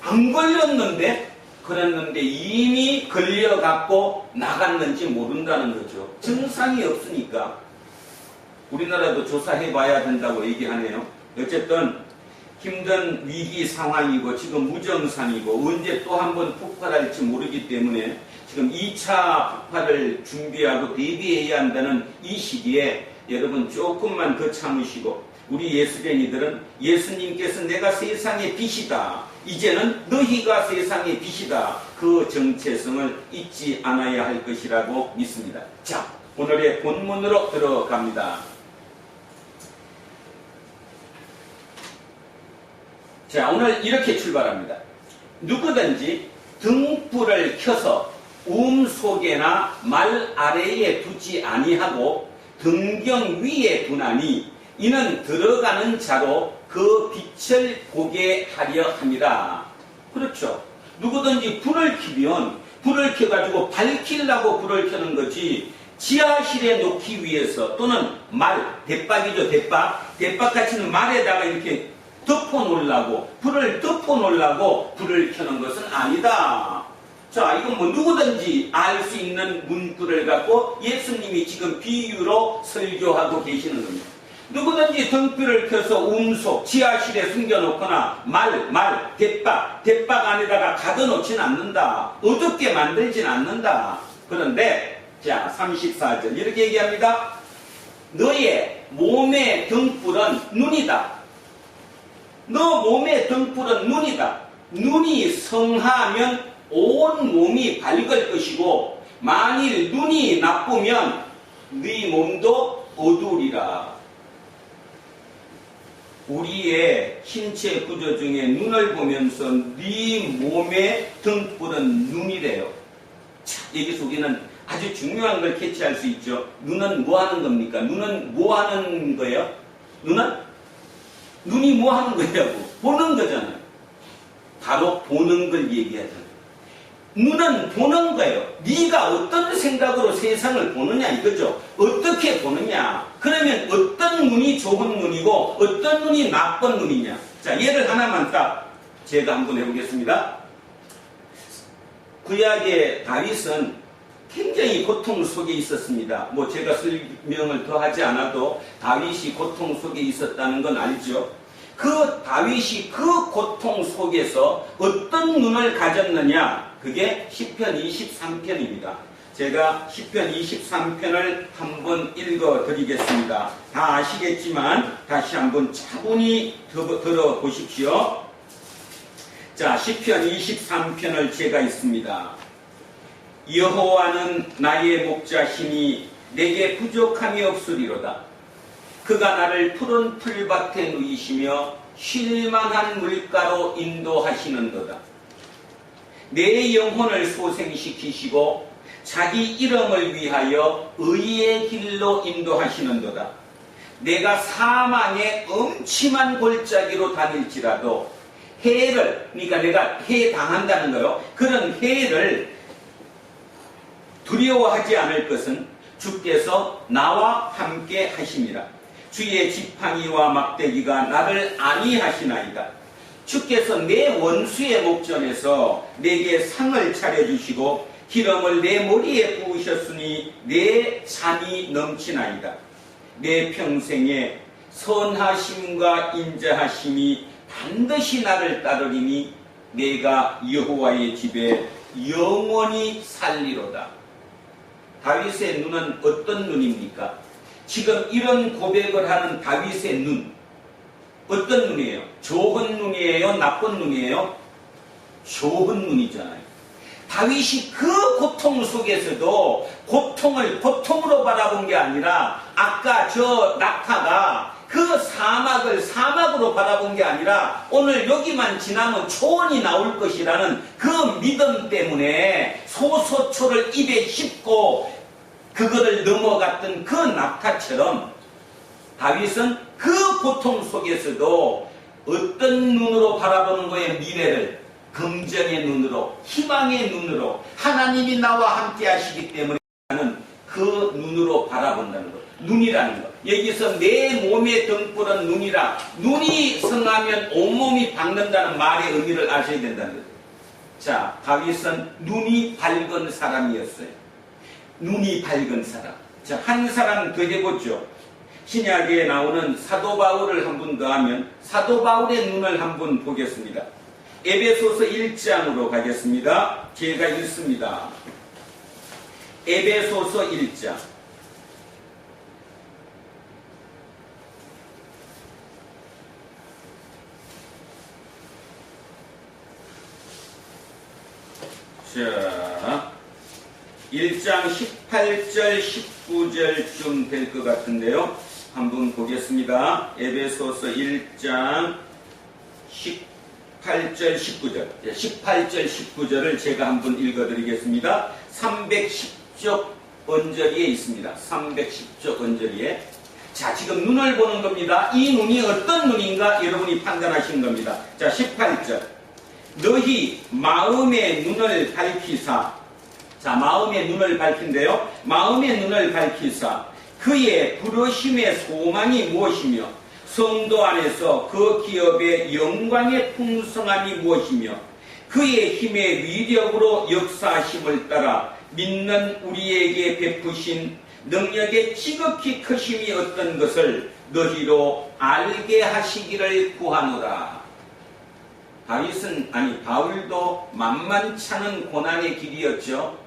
안 걸렸는데? 그랬는데 이미 걸려갖고 나갔는지 모른다는 거죠. 증상이 없으니까. 우리나라도 조사해봐야 된다고 얘기하네요. 어쨌든 힘든 위기 상황이고 지금 무정상이고 언제 또 한 번 폭발할지 모르기 때문에 지금 2차 폭발을 준비하고 대비해야 한다는 이 시기에 여러분 조금만 더 참으시고 우리 예수쟁이들은 예수님께서 내가 세상의 빛이다. 이제는 너희가 세상의 빛이다. 그 정체성을 잊지 않아야 할 것이라고 믿습니다. 자, 오늘의 본문으로 들어갑니다. 자, 오늘 이렇게 출발합니다. 누구든지 등불을 켜서 속에나 말 아래에 두지 아니하고 등경 위에 두나니 이는 들어가는 자로 그 빛을 보게 하려 함이라. 그렇죠. 누구든지 불을 켜면 불을 켜가지고 밝히려고 불을 켜는 거지 지하실에 놓기 위해서 또는 대박이죠. 대박같이는 말에다가 이렇게 덮어놓으려고 불을 덮어놓으려고 불을 켜는 것은 아니다. 자, 이건 뭐 누구든지 알 수 있는 문구를 갖고 예수님이 지금 비유로 설교하고 계시는 겁니다. 누구든지 등불을 켜서 지하실에 숨겨놓거나 대박 안에다가 가둬놓지는 않는다. 어둡게 만들진 않는다. 그런데 자 34절 이렇게 얘기합니다. 너의 몸의 등불은 눈이다. 너 몸의 등불은 눈이다. 눈이 성하면 온 몸이 밝을 것이고 만일 눈이 나쁘면 네 몸도 어두우리라. 우리의 신체 구조 중에 눈을 보면서 네 몸의 등불은 눈이래요. 자, 여기 속에는 아주 중요한 걸 캐치할 수 있죠. 눈은 뭐 하는 겁니까? 눈은 뭐 하는 거예요? 눈이 뭐 하는 거냐고. 보는 거잖아요. 바로 보는 걸 얘기하잖아요. 눈은 보는 거예요. 네가 어떤 생각으로 세상을 보느냐 이거죠. 어떻게 보느냐. 그러면 어떤 눈이 좋은 눈이고 어떤 눈이 나쁜 눈이냐. 자, 예를 하나만 딱 제가 한번 해보겠습니다. 구약의 다윗은 굉장히 고통 속에 있었습니다. 뭐 제가 설명을 더 하지 않아도 다윗이 고통 속에 있었다는 건 알죠. 그 다윗이 그 고통 속에서 어떤 눈을 가졌느냐. 그게 시편 23편입니다. 제가 시편 23편을 한번 읽어드리겠습니다. 다 아시겠지만 다시 한번 차분히 들어보십시오. 자, 시편 23편을 제가 읽습니다. 여호와는 나의 목자시니 내게 부족함이 없으리로다. 그가 나를 푸른 풀밭에 누이시며 쉴만한 물가로 인도하시는도다. 내 영혼을 소생시키시고 자기 이름을 위하여 의의 길로 인도하시는도다. 내가 사망의 음침한 골짜기로 다닐지라도 해를, 그러니까 내가 해 당한다는 거요. 그런 해를 두려워하지 않을 것은 주께서 나와 함께 하심이라. 주의 지팡이와 막대기가 나를 안위하시나이다. 주께서 내 원수의 목전에서 내게 상을 차려주시고 기름을 내 머리에 부으셨으니 내 잔이 넘치나이다. 내 평생에 선하심과 인자하심이 반드시 나를 따르리니 내가 여호와의 집에 영원히 살리로다. 다윗의 눈은 어떤 눈입니까? 지금 이런 고백을 하는 다윗의 눈, 어떤 눈이에요? 좋은 눈이에요? 나쁜 눈이에요? 좋은 눈이잖아요. 다윗이 그 고통 속에서도 고통을 고통으로 바라본 게 아니라, 아까 저 낙타가 그 사막을 사막으로 바라본 게 아니라 오늘 여기만 지나면 초원이 나올 것이라는 그 믿음 때문에 소소초를 입에 씹고 그거를 넘어갔던 그 낙타처럼 다윗은 그 고통 속에서도 어떤 눈으로 바라보는 거예요? 미래를 긍정의 눈으로, 희망의 눈으로, 하나님이 나와 함께 하시기 때문에 나는 그 눈으로 바라본다는 것. 눈이라는 것. 여기서 내 몸에 등불은 눈이라, 눈이 성하면 온몸이 밝는다는 말의 의미를 아셔야 된다는 거죠. 자, 다윗은 눈이 밝은 사람이었어요. 눈이 밝은 사람. 자, 한 사람 더 해보죠. 신약에 나오는 사도 바울을 한 분 더 하면 사도 바울의 눈을 한번 보겠습니다. 에베소서 1장으로 가겠습니다. 제가 읽습니다. 에베소서 1장. 자, 1장 18절 19절쯤 될 것 같은데요. 한번 보겠습니다. 에베소서 1장 18절 19절 18절 19절을 제가 한번 읽어드리겠습니다. 310쪽 언저리에 있습니다. 310쪽 언저리에. 자, 지금 눈을 보는 겁니다. 이 눈이 어떤 눈인가 여러분이 판단하시는 겁니다. 자, 18절. 너희 마음의 눈을 밝히사. 자, 마음의 눈을 밝힌대요. 마음의 눈을 밝히사 그의 부르심의 소망이 무엇이며 성도 안에서 그 기업의 영광의 풍성함이 무엇이며 그의 힘의 위력으로 역사하심을 따라 믿는 우리에게 베푸신 능력의 지극히 크심이 어떤 것을 너희로 알게 하시기를 구하노라. 다윗은, 아니 바울도 만만찮은 고난의 길이었죠.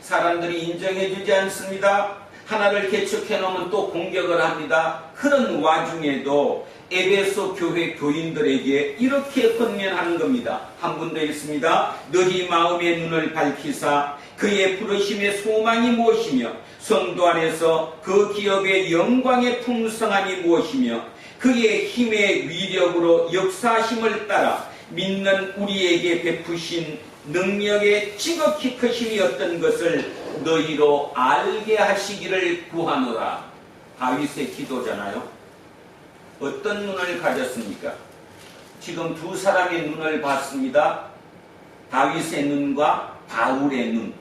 사람들이 인정해주지 않습니다. 하나를 개척해 놓으면 또 공격을 합니다. 그런 와중에도 에베소 교회 교인들에게 이렇게 권면하는 겁니다. 한 분 더 있습니다. 너희 마음의 눈을 밝히사 그의 부르심의 소망이 무엇이며 성도 안에서 그 기업의 영광의 풍성함이 무엇이며 그의 힘의 위력으로 역사하심을 따라 믿는 우리에게 베푸신 능력의 지극히 크심이 어떤 것을 너희로 알게 하시기를 구하노라. 다윗의 기도잖아요. 어떤 눈을 가졌습니까? 지금 두 사람의 눈을 봤습니다. 다윗의 눈과 바울의 눈.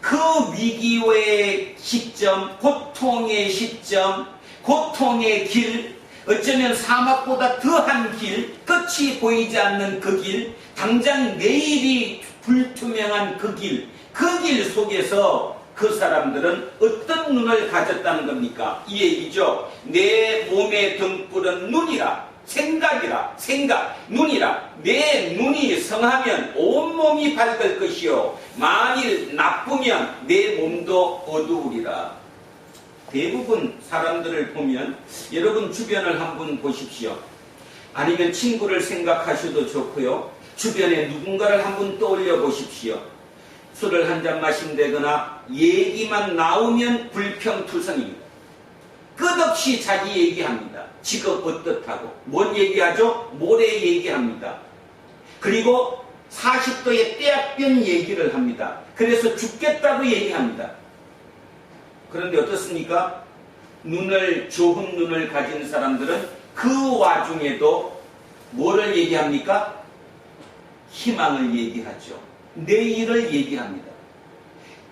그 위기의 시점, 고통의 시점, 고통의 길, 어쩌면 사막보다 더한 길, 끝이 보이지 않는 그 길, 당장 내일이 불투명한 그 길 속에서 그 사람들은 어떤 눈을 가졌다는 겁니까? 이 얘기죠. 내 몸의 등불은 눈이라. 생각이라, 생각, 눈이라. 내 눈이 성하면 온몸이 밝을 것이요 만일 나쁘면 내 몸도 어두우리라. 대부분 사람들을 보면 여러분 주변을 한번 보십시오. 아니면 친구를 생각하셔도 좋고요. 주변에 누군가를 한번 떠올려 보십시오. 술을 한 잔 마신다거나 얘기만 나오면 불평투성입니다. 끝없이 자기 얘기합니다. 직업 어떻다고. 뭔 얘기하죠? 모래 얘기합니다. 그리고 40도에 떼약변 얘기를 합니다. 그래서 죽겠다고 얘기합니다. 그런데 어떻습니까? 좋은 눈을 가진 사람들은 그 와중에도 뭐를 얘기합니까? 희망을 얘기하죠. 내일을 얘기합니다.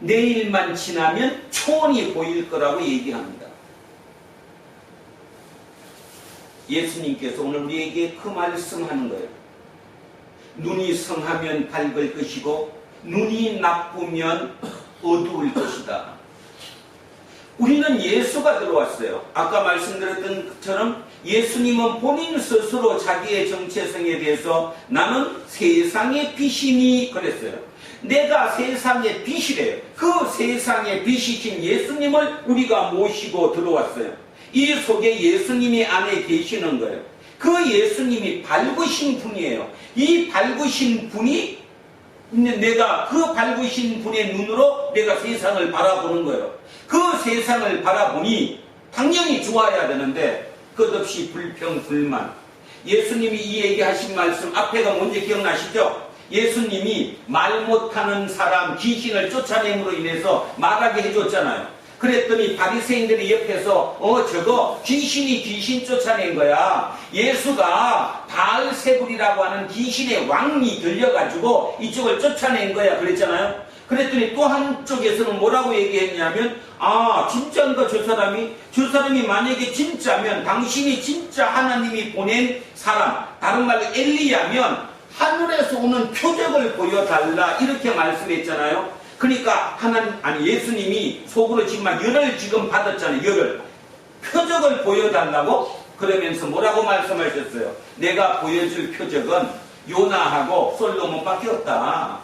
내일만 지나면 초원이 보일 거라고 얘기합니다. 예수님께서 오늘 우리에게 그 말씀하는 거예요. 눈이 성하면 밝을 것이고 눈이 나쁘면 어두울 것이다. 우리는 예수가 들어왔어요. 아까 말씀드렸던 것처럼 예수님은 본인 스스로 자기의 정체성에 대해서 나는 세상의 빛이니 그랬어요. 내가 세상의 빛이래요. 그 세상의 빛이신 예수님을 우리가 모시고 들어왔어요. 이 속에 예수님이 안에 계시는 거예요. 그 예수님이 밝으신 분이에요. 이 밝으신 분이 내가 그 밝으신 분의 눈으로 내가 세상을 바라보는 거예요. 그 세상을 바라보니 당연히 좋아야 되는데 끝없이 불평, 불만. 예수님이 이 얘기하신 말씀 앞에가 뭔지 기억나시죠? 예수님이 말 못하는 사람 귀신을 쫓아냄으로 인해서 말하게 해줬잖아요. 그랬더니 바리새인들이 옆에서 저거 귀신이 귀신 쫓아낸 거야. 예수가 바알세불이라고 하는 귀신의 왕이 들려가지고 이쪽을 쫓아낸 거야 그랬잖아요. 그랬더니 또 한쪽에서는 뭐라고 얘기했냐면 진짜인가 저 사람이 만약에 진짜면 당신이 진짜 하나님이 보낸 사람, 다른 말로 엘리야면 하늘에서 오는 표적을 보여달라 이렇게 말씀했잖아요. 그러니까 예수님이 속으로 지금 열을 지금 받았잖아요. 열을. 표적을 보여달라고? 그러면서 뭐라고 말씀하셨어요? 내가 보여줄 표적은 요나하고 솔로몬밖에 없다.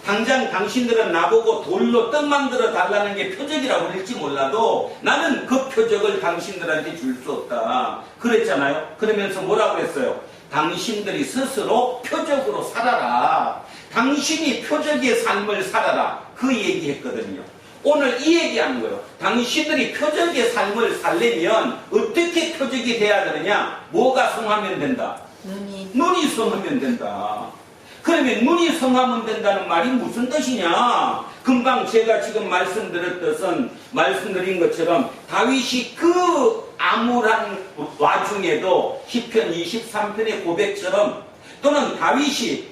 당장 당신들은 나보고 돌로 떡 만들어 달라는 게 표적이라고 할지 몰라도 나는 그 표적을 당신들한테 줄 수 없다. 그랬잖아요. 그러면서 뭐라고 했어요? 당신들이 스스로 표적으로 살아라. 당신이 표적의 삶을 살아라. 그 얘기했거든요. 오늘 이 얘기하는 거예요. 당신들이 표적의 삶을 살려면 어떻게 표적이 돼야 되느냐? 뭐가 성하면 된다? 눈이 성하면 된다. 그러면 눈이 성하면 된다는 말이 무슨 뜻이냐? 금방 제가 지금 말씀드린 것처럼 다윗이 그 암울한 와중에도 시편 23편의 고백처럼 또는 다윗이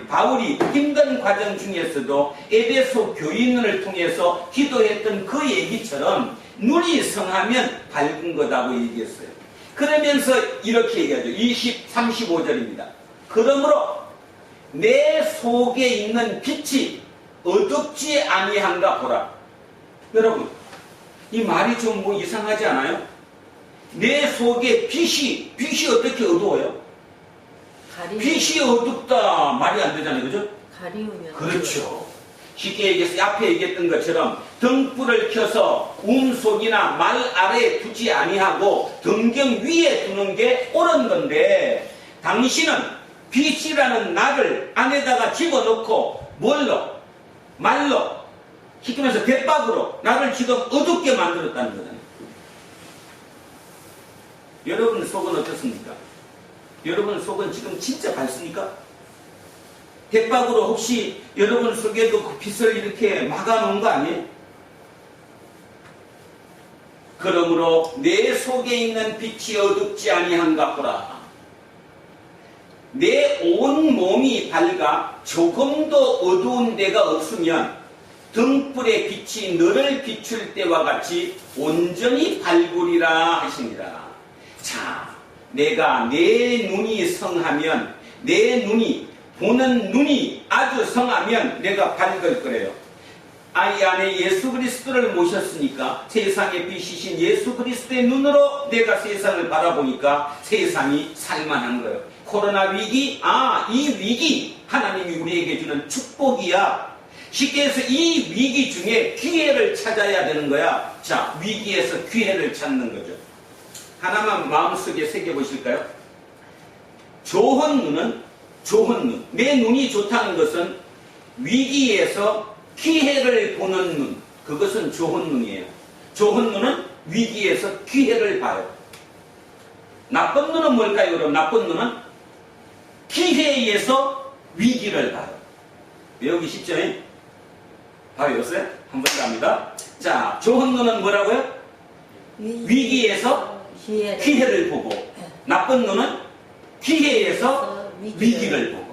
바울이 힘든 과정 중에서도 에베소 교인을 통해서 기도했던 그 얘기처럼 눈이 성하면 밝은 거다고 얘기했어요. 그러면서 이렇게 얘기하죠. 35절입니다. 그러므로 내 속에 있는 빛이 어둡지 아니한가 보라. 여러분, 이 말이 좀 이상하지 않아요? 내 속에 빛이 어떻게 어두워요? 빛이 어둡다 말이 안 되잖아요. 그죠? 가리우면 그렇죠. 쉽게 얘기해서 앞에 얘기했던 것처럼 등불을 켜서 움속이나 말 아래에 두지 아니하고 등경 위에 두는 게 옳은 건데 당신은 빛이라는 나를 안에다가 집어넣고 말로 쉽게 말해서 대박으로 나를 지금 어둡게 만들었다는 거잖아요. 여러분 속은 어떻습니까? 여러분 속은 지금 진짜 밝습니까? 대박으로 혹시 여러분 속에도 그 빛을 이렇게 막아놓은 거 아니에요? 그러므로 내 속에 있는 빛이 어둡지 아니한가 보라. 내 온 몸이 밝아 조금도 어두운 데가 없으면 등불의 빛이 너를 비출 때와 같이 온전히 밝으리라 하십니다. 자, 내가 내 눈이 성하면 내 눈이 보는 눈이 아주 성하면 내가 밝을 거래요. 아이 안에 예수 그리스도를 모셨으니까 세상의 빛이신 예수 그리스도의 눈으로 내가 세상을 바라보니까 세상이 살만한 거예요. 코로나 위기, 이 위기 하나님이 우리에게 주는 축복이야. 쉽게 해서 이 위기 중에 기회를 찾아야 되는 거야. 자, 위기에서 기회를 찾는 거죠. 하나만 마음속에 새겨보실까요? 좋은 눈은, 좋은 눈, 내 눈이 좋다는 것은 위기에서 기회를 보는 눈, 그것은 좋은 눈이에요. 좋은 눈은 위기에서 기회를 봐요. 나쁜 눈은 뭘까요? 그럼 나쁜 눈은 기회에서 위기를 봐요. 외우기 쉽죠? 다 외웠어요? 한 번 더 합니다. 자, 좋은 눈은 뭐라고요? 위기에서 기회를 보고, 나쁜 눈은 기회에서 위기를 보고.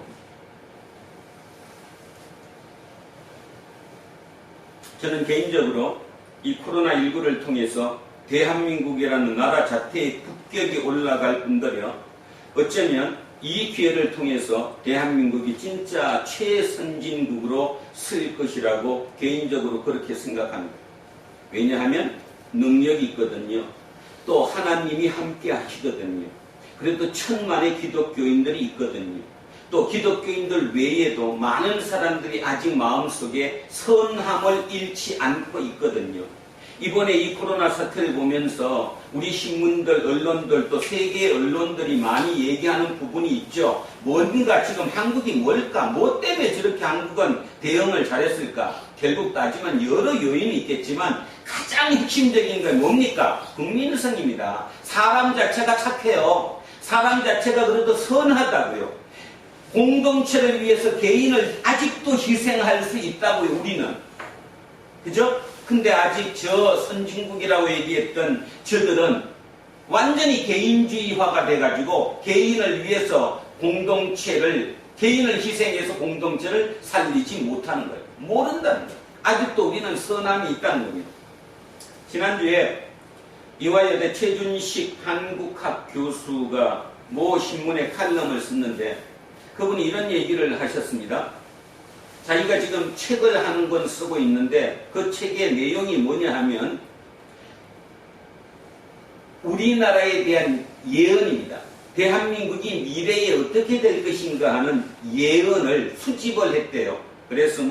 저는 개인적으로 이 코로나19를 통해서 대한민국이라는 나라 자체의 국격이 올라갈 뿐더러 어쩌면 이 기회를 통해서 대한민국이 진짜 최선진국으로 쓸 것이라고 개인적으로 그렇게 생각합니다. 왜냐하면 능력이 있거든요. 또 하나님이 함께 하시거든요. 그래도 천만의 기독교인들이 있거든요. 또 기독교인들 외에도 많은 사람들이 아직 마음속에 선함을 잃지 않고 있거든요. 이번에 이 코로나 사태를 보면서 우리 신문들, 언론들, 또 세계 언론들이 많이 얘기하는 부분이 있죠. 뭔가 지금 한국이 뭘까? 뭐 때문에 저렇게 한국은 대응을 잘했을까? 결국 따지면 여러 요인이 있겠지만 가장 핵심적인 건 뭡니까? 국민성입니다. 사람 자체가 착해요. 사람 자체가 그래도 선하다고요. 공동체를 위해서 개인을 아직도 희생할 수 있다고요, 우리는. 그죠? 근데 아직 저 선진국이라고 얘기했던 저들은 완전히 개인주의화가 돼가지고 개인을 위해서 개인을 희생해서 공동체를 살리지 못하는 거예요. 모른다는 거예요. 아직도 우리는 선함이 있다는 겁니다. 지난주에 이화여대 최준식 한국학 교수가 모 신문에 칼럼을 썼는데 그분이 이런 얘기를 하셨습니다. 자기가 지금 책을 한 권 쓰고 있는데 그 책의 내용이 뭐냐 하면 우리나라에 대한 예언입니다. 대한민국이 미래에 어떻게 될 것인가 하는 예언을 수집을 했대요. 그래서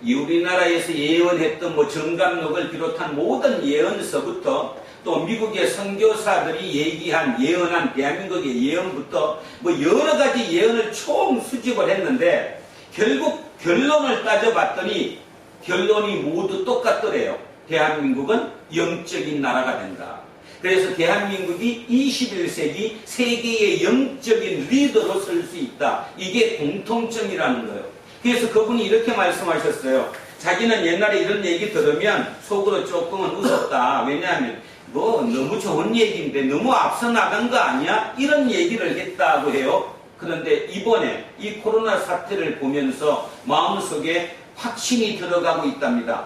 우리나라에서 예언했던 정감록을 비롯한 모든 예언서부터 또 미국의 선교사들이 예언한 대한민국의 예언부터 여러 가지 예언을 총 수집을 했는데 결국 결론을 따져봤더니 결론이 모두 똑같더래요. 대한민국은 영적인 나라가 된다. 그래서 대한민국이 21세기 세계의 영적인 리더로 설 수 있다. 이게 공통점이라는 거예요. 그래서 그분이 이렇게 말씀하셨어요. 자기는 옛날에 이런 얘기 들으면 속으로 조금은 웃었다. 왜냐하면 너무 좋은 얘기인데 너무 앞서 나간 거 아니야? 이런 얘기를 했다고 해요. 그런데 이번에 이 코로나 사태를 보면서 마음속에 확신이 들어가고 있답니다.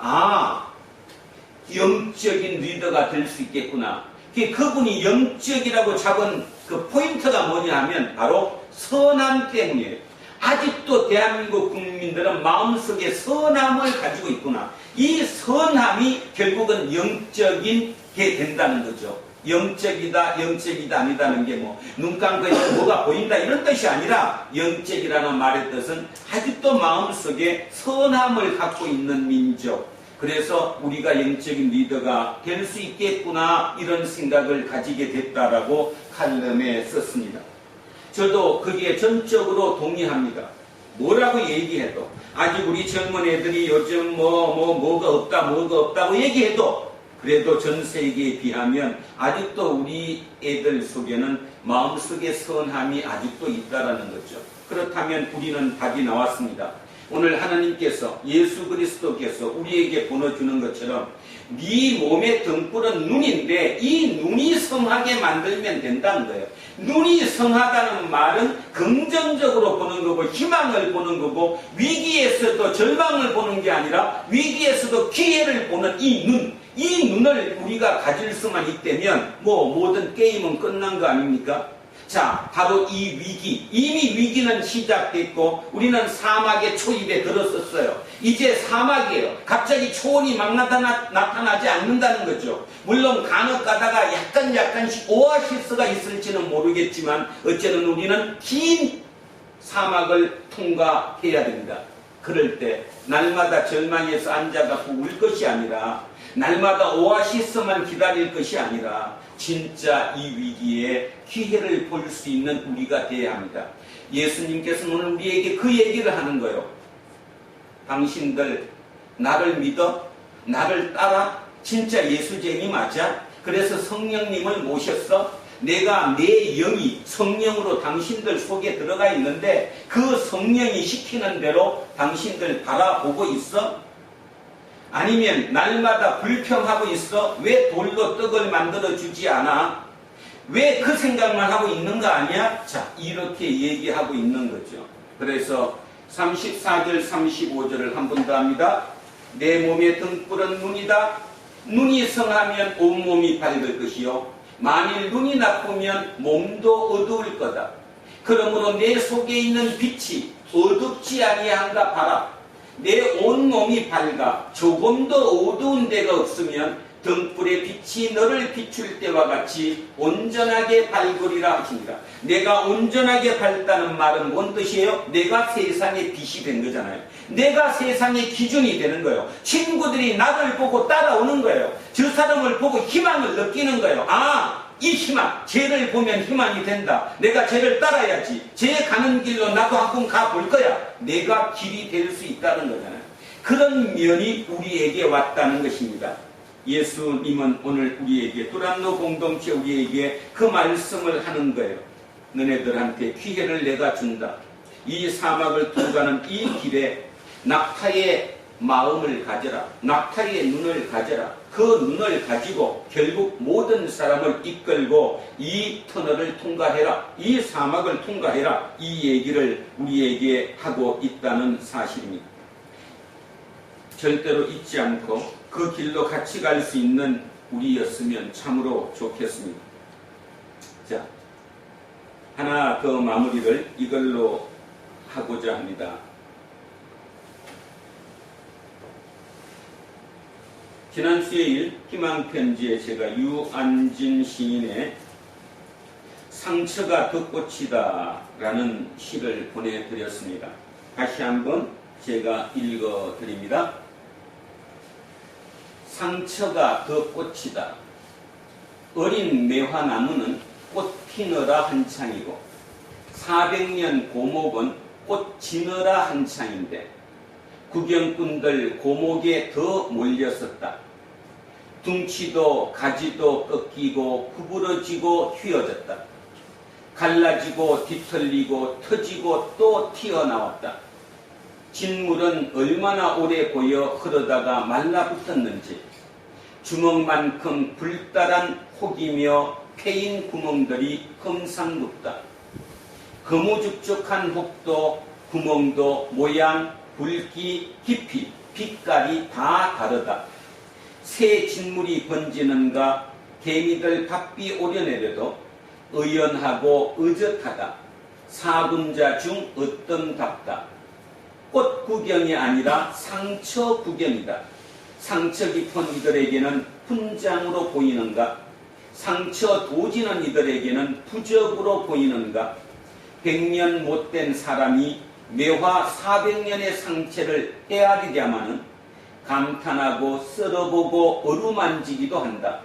영적인 리더가 될 수 있겠구나. 그분이 영적이라고 잡은 그 포인트가 뭐냐 하면 바로 선함 때문이에요. 아직도 대한민국 국민들은 마음속에 선함을 가지고 있구나. 이 선함이 결국은 영적인 게 된다는 거죠. 영적이다 아니다는 게 눈 감고 있으면 뭐가 보인다 이런 뜻이 아니라 영적이라는 말의 뜻은 아직도 마음속에 선함을 갖고 있는 민족. 그래서 우리가 영적인 리더가 될 수 있겠구나 이런 생각을 가지게 됐다라고 칼럼에 썼습니다. 저도 거기에 전적으로 동의합니다. 뭐라고 얘기해도 아직 우리 젊은 애들이 요즘 뭐가 없다고 얘기해도 그래도 전 세계에 비하면 아직도 우리 애들 속에는 마음속에 선함이 아직도 있다라는 거죠. 그렇다면 우리는 답이 나왔습니다. 오늘 하나님께서 예수 그리스도께서 우리에게 보내주는 것처럼 네 몸의 등불은 눈인데 이 눈이 성하게 만들면 된다는 거예요. 눈이 성하다는 말은 긍정적으로 보는 거고 희망을 보는 거고 위기에서도 절망을 보는 게 아니라 위기에서도 기회를 보는 이 눈을 우리가 가질 수만 있다면 모든 게임은 끝난 거 아닙니까? 자, 바로 이 위기, 이미 위기는 시작됐고 우리는 사막의 초입에 들었었어요. 이제 사막이에요. 갑자기 초원이 막 나타나지 않는다는 거죠. 물론 간혹 가다가 약간씩 오아시스가 있을지는 모르겠지만 어쨌든 우리는 긴 사막을 통과해야 됩니다. 그럴 때 날마다 절망에서 앉아갖고 울 것이 아니라, 날마다 오아시스만 기다릴 것이 아니라 진짜 이 위기에 기회를 볼 수 있는 우리가 되어야 합니다. 예수님께서는 오늘 우리에게 그 얘기를 하는 거예요. 당신들 나를 믿어? 나를 따라? 진짜 예수쟁이 맞아? 그래서 성령님을 모셨어? 내가 내 영이 성령으로 당신들 속에 들어가 있는데 그 성령이 시키는 대로 당신들 바라보고 있어? 아니면 날마다 불평하고 있어? 왜 돌로 떡을 만들어 주지 않아? 왜 그 생각만 하고 있는 거 아니야? 자, 이렇게 얘기하고 있는 거죠. 그래서 34절 35절을 한 번 더 합니다. 내 몸의 등불은 눈이다. 눈이 성하면 온몸이 밝을 것이요 만일 눈이 나쁘면 몸도 어두울 거다. 그러므로 내 속에 있는 빛이 어둡지 아니한가 봐라. 내 온몸이 밝아 조금도 어두운 데가 없으면 등불의 빛이 너를 비출 때와 같이 온전하게 밝으리라 하십니다. 내가 온전하게 밝다는 말은 뭔 뜻이에요? 내가 세상의 빛이 된 거잖아요. 내가 세상의 기준이 되는 거예요. 친구들이 나를 보고 따라오는 거예요. 저 사람을 보고 희망을 느끼는 거예요. 아, 이 희망, 쟤를 보면 희망이 된다. 내가 쟤를 따라야지. 쟤 가는 길로 나도 한번 가볼 거야. 내가 길이 될 수 있다는 거잖아요. 그런 면이 우리에게 왔다는 것입니다. 예수님은 오늘 우리에게, 두란노 공동체 우리에게 그 말씀을 하는 거예요. 너네들한테 기회를 내가 준다. 이 사막을 통과하는 이 길에 낙타의 마음을 가져라. 낙타의 눈을 가져라. 그 눈을 가지고 결국 모든 사람을 이끌고 이 터널을 통과해라. 이 사막을 통과해라. 이 얘기를 우리에게 하고 있다는 사실입니다. 절대로 잊지 않고 그 길로 같이 갈 수 있는 우리였으면 참으로 좋겠습니다. 자, 하나 더 마무리를 이걸로 하고자 합니다. 지난 수요일 희망편지에 제가 유안진 시인의 상처가 더 꽃이다 라는 시를 보내드렸습니다. 다시 한번 제가 읽어드립니다. 상처가 더 꽃이다. 어린 매화나무는 꽃 피너라 한창이고 400년 고목은 꽃 지너라 한창인데 구경꾼들 고목에 더 몰렸었다. 둥치도 가지도 꺾이고 구부러지고 휘어졌다. 갈라지고 뒤틀리고 터지고 또 튀어나왔다. 진물은 얼마나 오래 고여 흐르다가 말라붙었는지 주먹만큼 불달한 혹이며 패인 구멍들이 험상궂다. 거무죽죽한 혹도 구멍도 모양, 굵기, 깊이, 빛깔이 다 다르다. 새 진물이 번지는가 개미들 바삐 오려내려도 의연하고 의젓하다. 사군자 중 어떤답다. 꽃 구경이 아니라 상처 구경이다. 상처 깊은 이들에게는 훈장으로 보이는가? 상처 도지는 이들에게는 부적으로 보이는가? 100년 못된 사람이 매화 400년의 상처를 헤아리려마는 감탄하고 썰어보고 어루만지기도 한다.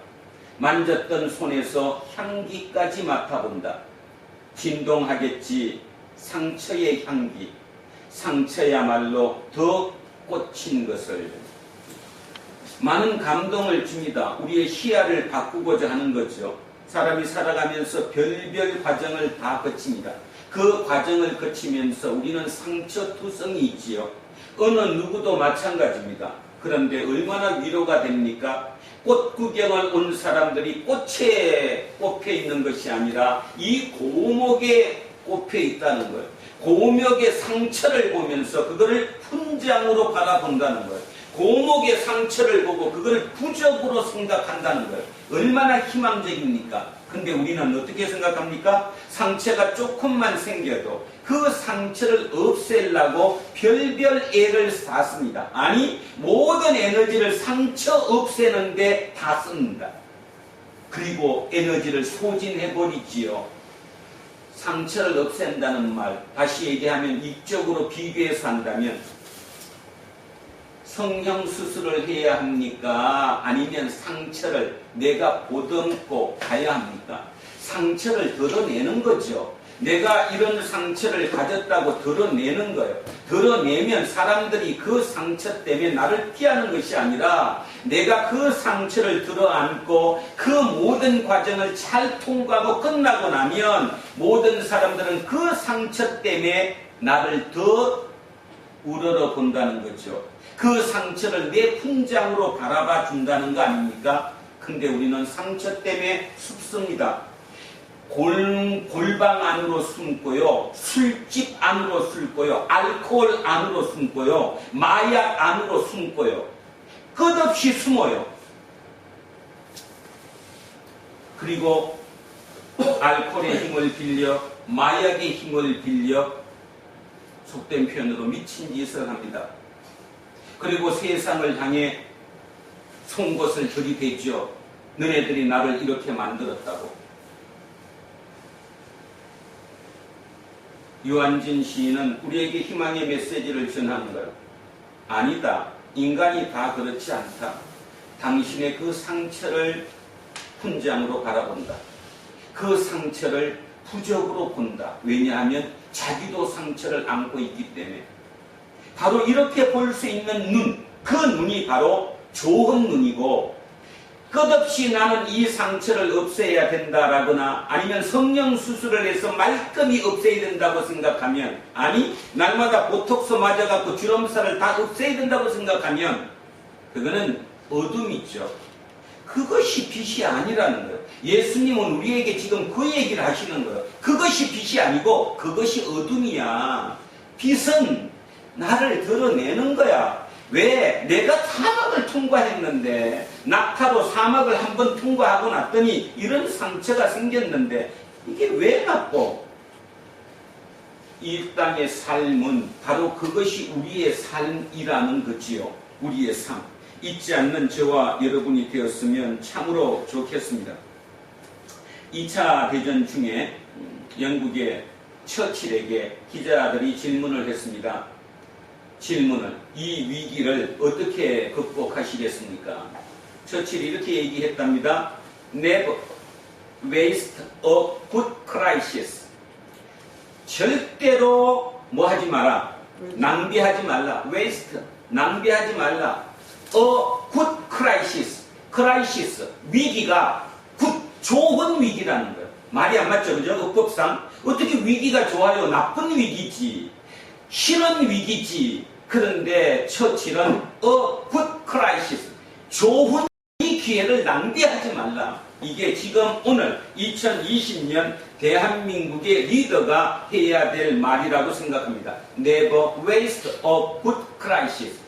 만졌던 손에서 향기까지 맡아본다. 진동하겠지 상처의 향기. 상처야말로 더 꽂힌 것을. 많은 감동을 줍니다. 우리의 시야를 바꾸고자 하는 거죠. 사람이 살아가면서 별별 과정을 다 거칩니다. 그 과정을 거치면서 우리는 상처투성이 있지요. 어느 누구도 마찬가지입니다. 그런데 얼마나 위로가 됩니까? 꽃 구경을 온 사람들이 꽃에 꼽혀 있는 것이 아니라 이 고목에 꼽혀 있다는 거예요. 고목의 상처를 보면서 그거를 훈장으로 바라본다는 거예요. 고목의 상처를 보고 그걸 부적으로 생각한다는 거예요. 얼마나 희망적입니까? 근데 우리는 어떻게 생각합니까? 상처가 조금만 생겨도 그 상처를 없애려고 별별 애를 씁니다. 아니, 모든 에너지를 상처 없애는데 다 씁니다. 그리고 에너지를 소진해버리지요. 상처를 없앤다는 말, 다시 얘기하면 이쪽으로 비교해서 한다면 성형수술을 해야 합니까? 아니면 상처를 내가 보듬고 가야 합니까? 상처를 드러내는 거죠. 내가 이런 상처를 가졌다고 드러내는 거예요. 드러내면 사람들이 그 상처 때문에 나를 피하는 것이 아니라 내가 그 상처를 들어안고 그 모든 과정을 잘 통과하고 끝나고 나면 모든 사람들은 그 상처 때문에 나를 더 우러러 본다는 거죠. 그 상처를 내 훈장으로 바라봐 준다는 거 아닙니까? 근데 우리는 상처 때문에 숨습니다. 골방 안으로 숨고요, 술집 안으로 숨고요, 알코올 안으로 숨고요, 마약 안으로 숨고요, 끝없이 숨어요. 그리고 알코올의 힘을 빌려, 마약의 힘을 빌려 속된 표현으로 미친 짓을 합니다. 그리고 세상을 향해 송곳을 들이대죠. 너네들이 나를 이렇게 만들었다고. 유한진 시인은 우리에게 희망의 메시지를 전하는 거예요. 아니다. 인간이 다 그렇지 않다. 당신의 그 상처를 훈장으로 바라본다. 그 상처를 부적으로 본다. 왜냐하면 자기도 상처를 안고 있기 때문에. 바로 이렇게 볼 수 있는 눈, 그 눈이 바로 좋은 눈이고, 끝없이 나는 이 상처를 없애야 된다라거나 아니면 성형수술을 해서 말끔히 없애야 된다고 생각하면, 아니 날마다 보톡스 맞아갖고 주름살을 다 없애야 된다고 생각하면 그거는 어둠이죠. 그것이 빛이 아니라는 거예요. 예수님은 우리에게 지금 그 얘기를 하시는 거예요. 그것이 빛이 아니고 그것이 어둠이야. 빛은 나를 드러내는 거야. 왜? 내가 사막을 통과했는데, 낙타로 사막을 한번 통과하고 났더니 이런 상처가 생겼는데 이게 왜 났고? 이 땅의 삶은 바로 그것이 우리의 삶이라는 거지요. 우리의 삶. 잊지 않는 저와 여러분이 되었으면 참으로 좋겠습니다. 2차 대전 중에 영국의 처칠에게 기자들이 질문을 했습니다. 질문을, 이 위기를 어떻게 극복하시겠습니까? 처칠이 이렇게 얘기했답니다. Never waste a good crisis. 절대로 뭐 하지 마라. 낭비하지 말라. waste, 낭비하지 말라. A good crisis. crisis, 위기가 good, 좋은 위기라는 거예요. 말이 안 맞죠, 그죠? 어법상. 어떻게 위기가 좋아요? 나쁜 위기지. 싫은 위기지. 그런데 처칠은 a good crisis, 좋은 이 기회를 낭비하지 말라. 이게 지금 오늘 2020년 대한민국의 리더가 해야 될 말이라고 생각합니다. Never waste a good crisis.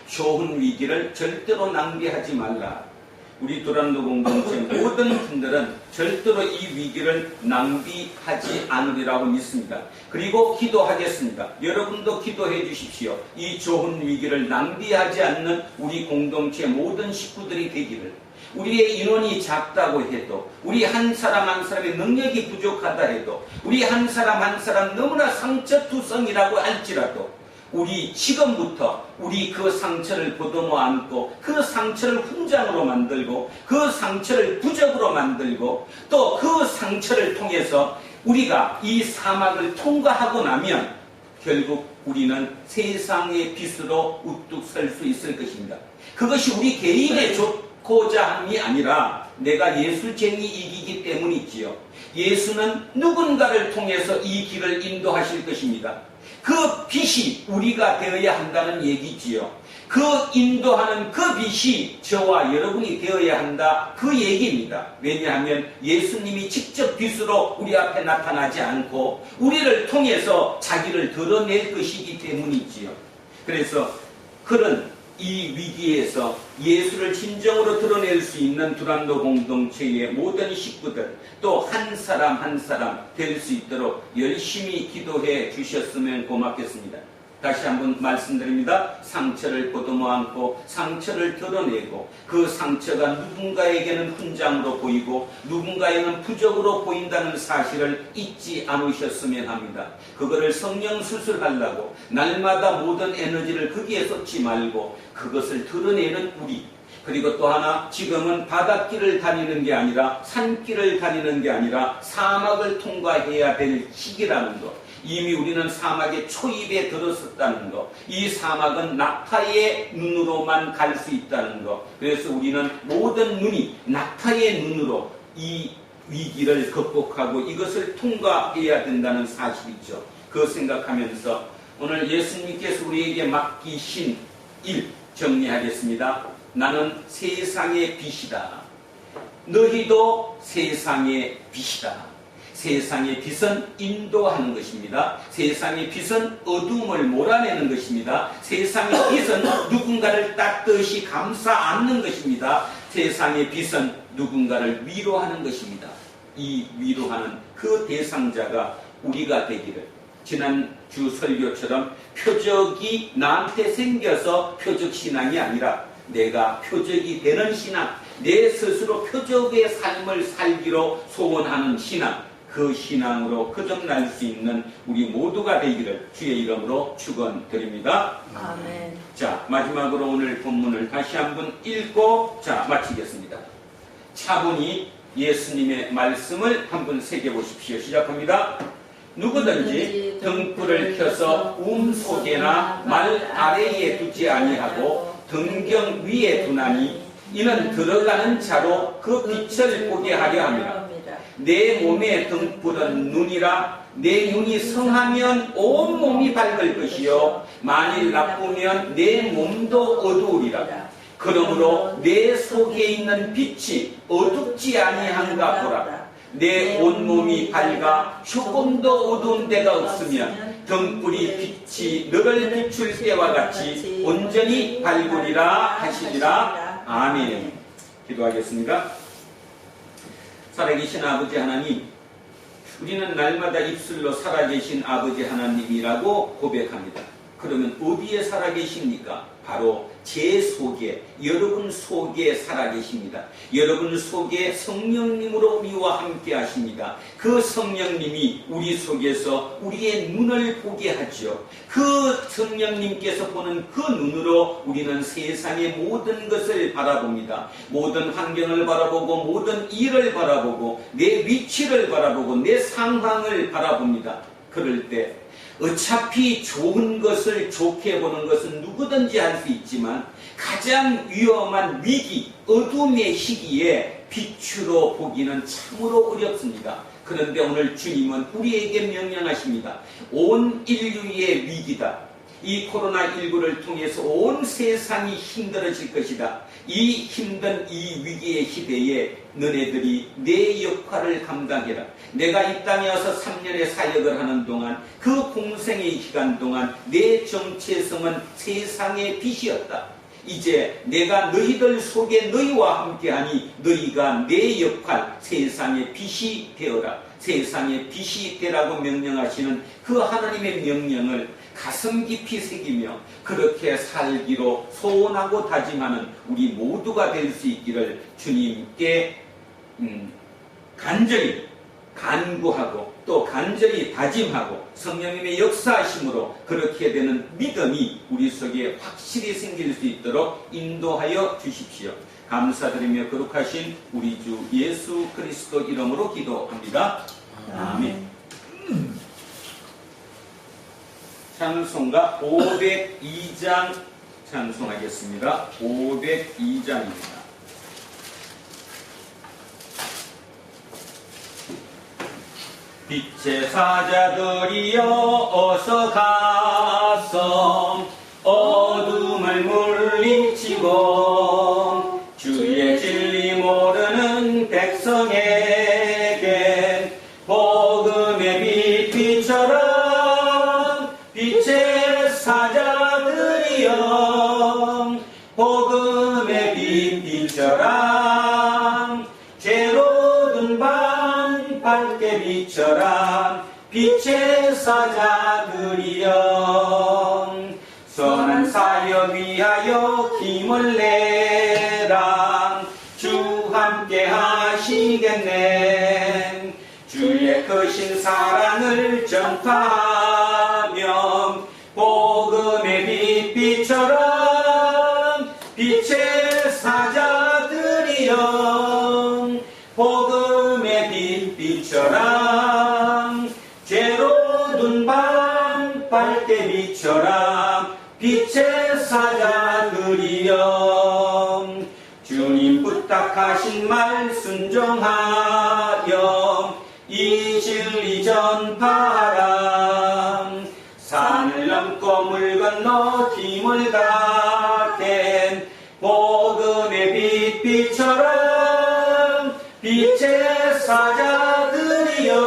좋은 위기를 절대로 낭비하지 말라. 우리 도란도 공동체 모든 분들은 절대로 이 위기를 낭비하지 않으리라고 믿습니다. 그리고 기도하겠습니다. 여러분도 기도해 주십시오. 이 좋은 위기를 낭비하지 않는 우리 공동체 모든 식구들이 되기를. 우리의 인원이 작다고 해도, 우리 한 사람 한 사람의 능력이 부족하다 해도, 우리 한 사람 너무나 상처투성이라고 할지라도 우리 지금부터 우리 그 상처를 보듬어 안고 그 상처를 훈장으로 만들고 그 상처를 부적으로 만들고 또 그 상처를 통해서 우리가 이 사막을 통과하고 나면 결국 우리는 세상의 빛으로 우뚝 설 수 있을 것입니다. 그것이 우리 개인의 좋고자 함이 아니라 내가 예수쟁이이기 때문이지요. 예수는 누군가를 통해서 이 길을 인도하실 것입니다. 그 빛이 우리가 되어야 한다는 얘기지요. 그 인도하는 그 빛이 저와 여러분이 되어야 한다, 그 얘기입니다. 왜냐하면 예수님이 직접 빛으로 우리 앞에 나타나지 않고 우리를 통해서 자기를 드러낼 것이기 때문이지요. 그래서 그런 이 위기에서 예수를 진정으로 드러낼 수 있는 두란노 공동체의 모든 식구들 또 한 사람 한 사람 될 수 있도록 열심히 기도해 주셨으면 고맙겠습니다. 다시 한번 말씀드립니다. 상처를 보듬어 안고 상처를 드러내고 그 상처가 누군가에게는 훈장으로 보이고 누군가에게는 부적으로 보인다는 사실을 잊지 않으셨으면 합니다. 그거를 성령 수술하려고 날마다 모든 에너지를 거기에 쏟지 말고 그것을 드러내는 우리, 그리고 또 하나 지금은 바닷길을 다니는 게 아니라 산길을 다니는 게 아니라 사막을 통과해야 될 시기라는 것, 이미 우리는 사막의 초입에 들어섰다는 것, 이 사막은 낙타의 눈으로만 갈 수 있다는 것, 그래서 우리는 모든 눈이 낙타의 눈으로 이 위기를 극복하고 이것을 통과해야 된다는 사실이죠. 그거 생각하면서 오늘 예수님께서 우리에게 맡기신 일 정리하겠습니다. 나는 세상의 빛이다. 너희도 세상의 빛이다. 세상의 빛은 인도하는 것입니다. 세상의 빛은 어둠을 몰아내는 것입니다. 세상의 빛은 누군가를 따뜻이 감싸 안는 것입니다. 세상의 빛은 누군가를 위로하는 것입니다. 이 위로하는 그 대상자가 우리가 되기를, 지난주 설교처럼 표적이 나한테 생겨서 표적신앙이 아니라 내가 표적이 되는 신앙, 내 스스로 표적의 삶을 살기로 소원하는 신앙, 그 신앙으로 거듭날 수 있는 우리 모두가 되기를 주의 이름으로 축원드립니다. 아멘. 자, 마지막으로 오늘 본문을 다시 한번 읽고 마치겠습니다. 차분히 예수님의 말씀을 한번 새겨보십시오. 시작합니다. 누구든지 등불을 켜서 속에나 말 아래에 두지 아니하고 등경 위에 두나니 이는 들어가는 자로 그 빛을 보게 하려 함이라. 내 몸의 등불은 눈이라. 내 눈이 성하면 온 몸이 밝을 것이요 만일 나쁘면 내 몸도 어두우리라. 그러므로 내 속에 있는 빛이 어둡지 아니한가 보라. 내 온몸이 밝아 조금도 어두운 데가 없으면 등불이 빛이 너를 비출 때와 같이 온전히 밝으리라 하시리라. 아멘. 기도하겠습니다. 살아계신 아버지 하나님, 우리는 날마다 입술로 살아계신 아버지 하나님이라고 고백합니다. 그러면 어디에 살아계십니까? 바로 제 속에, 여러분 속에 살아계십니다. 여러분 속에 성령님으로 우리와 함께 하십니다. 그 성령님이 우리 속에서 우리의 눈을 보게 하죠. 그 성령님께서 보는 그 눈으로 우리는 세상의 모든 것을 바라봅니다. 모든 환경을 바라보고 모든 일을 바라보고 내 위치를 바라보고 내 상황을 바라봅니다. 그럴 때 어차피 좋은 것을 좋게 보는 것은 누구든지 할 수 있지만 가장 위험한 위기, 어둠의 시기에 빛으로 보기는 참으로 어렵습니다. 그런데 오늘 주님은 우리에게 명령하십니다. 온 인류의 위기다. 이 코로나19를 통해서 온 세상이 힘들어질 것이다. 이 힘든 이 위기의 시대에 너네들이 내 역할을 감당해라. 내가 이 땅에 와서 3년의 사역을 하는 동안 그 공생의 기간 동안 내 정체성은 세상의 빛이었다. 이제 내가 너희들 속에 너희와 함께하니 너희가 내 역할 세상의 빛이 되어라. 세상의 빛이 되라고 명령하시는 그 하나님의 명령을 가슴 깊이 새기며 그렇게 살기로 소원하고 다짐하는 우리 모두가 될 수 있기를 주님께 간절히 간구하고 또 간절히 다짐하고 성령님의 역사하심으로 그렇게 되는 믿음이 우리 속에 확실히 생길 수 있도록 인도하여 주십시오. 감사드리며 거룩하신 우리 주 예수 그리스도 이름으로 기도합니다. 아멘. 찬송가 502장 찬송하겠습니다. 502장입니다. 빛의 사자들이여 어서 가서 어둠을 물리치고 주의 진리 모르는 백성에게 복음의 빛 비춰라. 빛의 사자들 복음의 빛 비춰라. 죄로 든 밤 밝게 비춰라. 빛의 사자들이여 선한 사역 위하여 힘을 내라. 주 함께 하시겠네. 주의 크신 사랑을 전파하며 복음의 빛 비춰라. 빛의 사자들이여 복음의 빛 비춰라. 죄로 든 밤 밝게 비춰라. 빛의 사자들이여 주님 부탁하신 말 순종하여 이 진리 전파하라. 산을 넘고 물 건너 힘을 다해 복음의 빛 비춰라. 빛의 사자들이여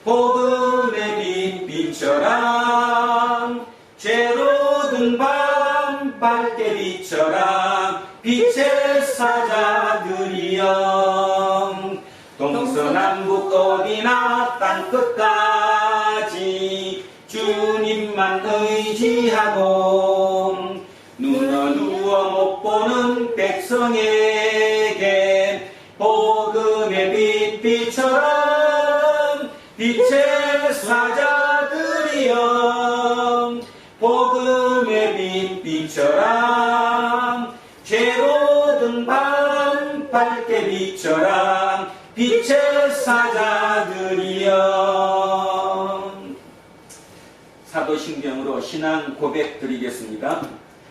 복음의 빛 비춰라. 죄로 든 밤 밝게 비춰라. 빛의 사자들이여 동서남북 어디나 땅끝까지 주님만 의지하고 눈어 누워 못 보는 백성에게 복음의 빛 비춰라. 빛의 사자들이여 복음의 빛 비춰라. 죄로 든 밤 밝게 비춰라. 빛의 사자들이여. 사도신경으로 신앙 고백 드리겠습니다.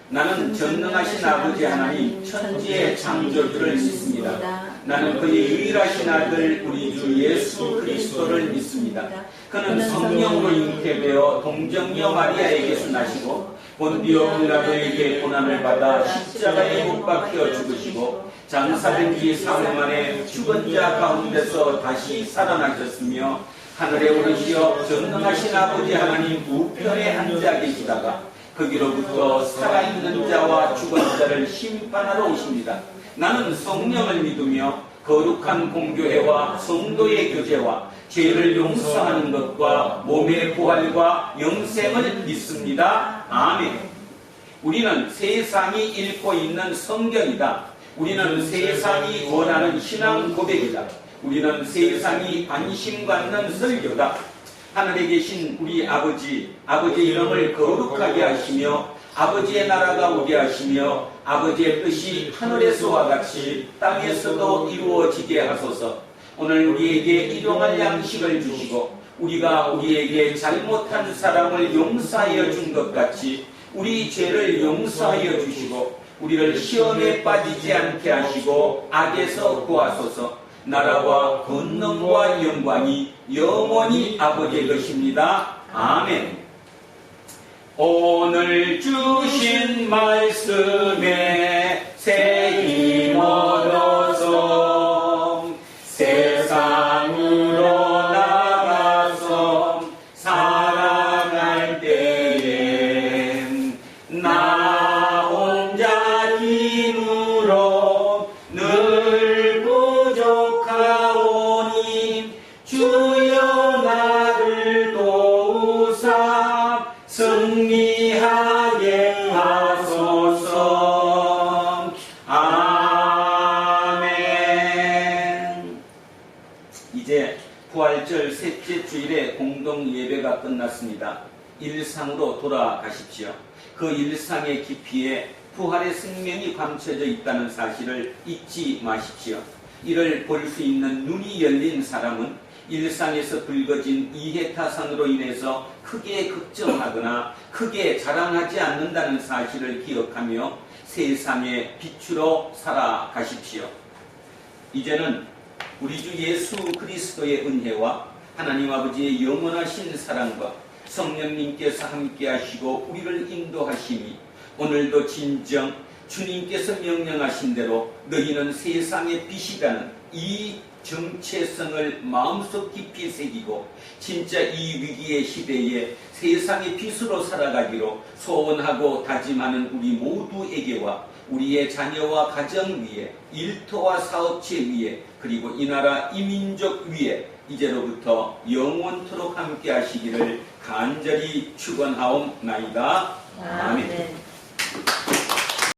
나는 전능하신 아버지 하나님 천지의 창조주를 믿습니다. 나는 그의 유일하신 아들 우리 주 예수 그리스도를 믿습니다. 그는 성령으로 잉태되어 동정녀 마리아에게서 나시고 본디오 빌라도에게 고난을 받아 십자가에 못 박혀 죽으시고 장사된 지 사흘 만에 죽은 자 가운데서 다시 살아나셨으며 하늘에 오르시어 전능하신 아버지 하나님 우편에 앉아 계시다가 거기로부터 살아있는 자와 죽은 자를 심판하러 오십니다. 나는 성령을 믿으며 거룩한 공교회와 성도의 교제와 죄를 용서하는 것과 몸의 부활과 영생을 믿습니다. 아멘. 우리는 세상이 읽고 있는 성경이다. 우리는 세상이 원하는 신앙 고백이다. 우리는 세상이 관심 갖는 설교다. 하늘에 계신 우리 아버지, 아버지의 이름을 거룩하게 하시며 아버지의 나라가 오게 하시며 아버지의 뜻이 하늘에서와 같이 땅에서도 이루어지게 하소서. 오늘 우리에게 일용할 양식을 주시고 우리가 우리에게 잘못한 사람을 용서하여 준 것 같이 우리 죄를 용서하여 주시고 우리를 시험에 빠지지 않게 하시고 악에서 구하소서. 나라와 권능과 영광이 영원히 아버지의 것입니다. 아멘. 오늘 주신 말씀에 새 힘 얻어서 세상으로 나가서 살아갈 때에 나 혼자 힘으로 늘 부족하오니 주여 나를 도우사 승리하게 하소서. 아멘. 이제 부활절 셋째 주일에 공동 예배가 끝났습니다. 일상으로 돌아가십시오. 그 일상의 깊이에 부활의 생명이 감춰져 있다는 사실을 잊지 마십시오. 이를 볼 수 있는 눈이 열린 사람은 일상에서 불거진 이해타산으로 인해서 크게 걱정하거나 크게 자랑하지 않는다는 사실을 기억하며 세상의 빛으로 살아가십시오. 이제는 우리 주 예수 그리스도의 은혜와 하나님 아버지의 영원하신 사랑과 성령님께서 함께 하시고 우리를 인도하심이 오늘도 진정 주님께서 명령하신 대로 너희는 세상의 빛이라는 이 정체성을 마음속 깊이 새기고 진짜 이 위기의 시대에 세상의 빛으로 살아가기로 소원하고 다짐하는 우리 모두에게와 우리의 자녀와 가정 위에, 일터와 사업체 위에, 그리고 이 나라 이민족 위에 이제로부터 영원토록 함께 하시기를 간절히 축원하옵나이다. 아멘.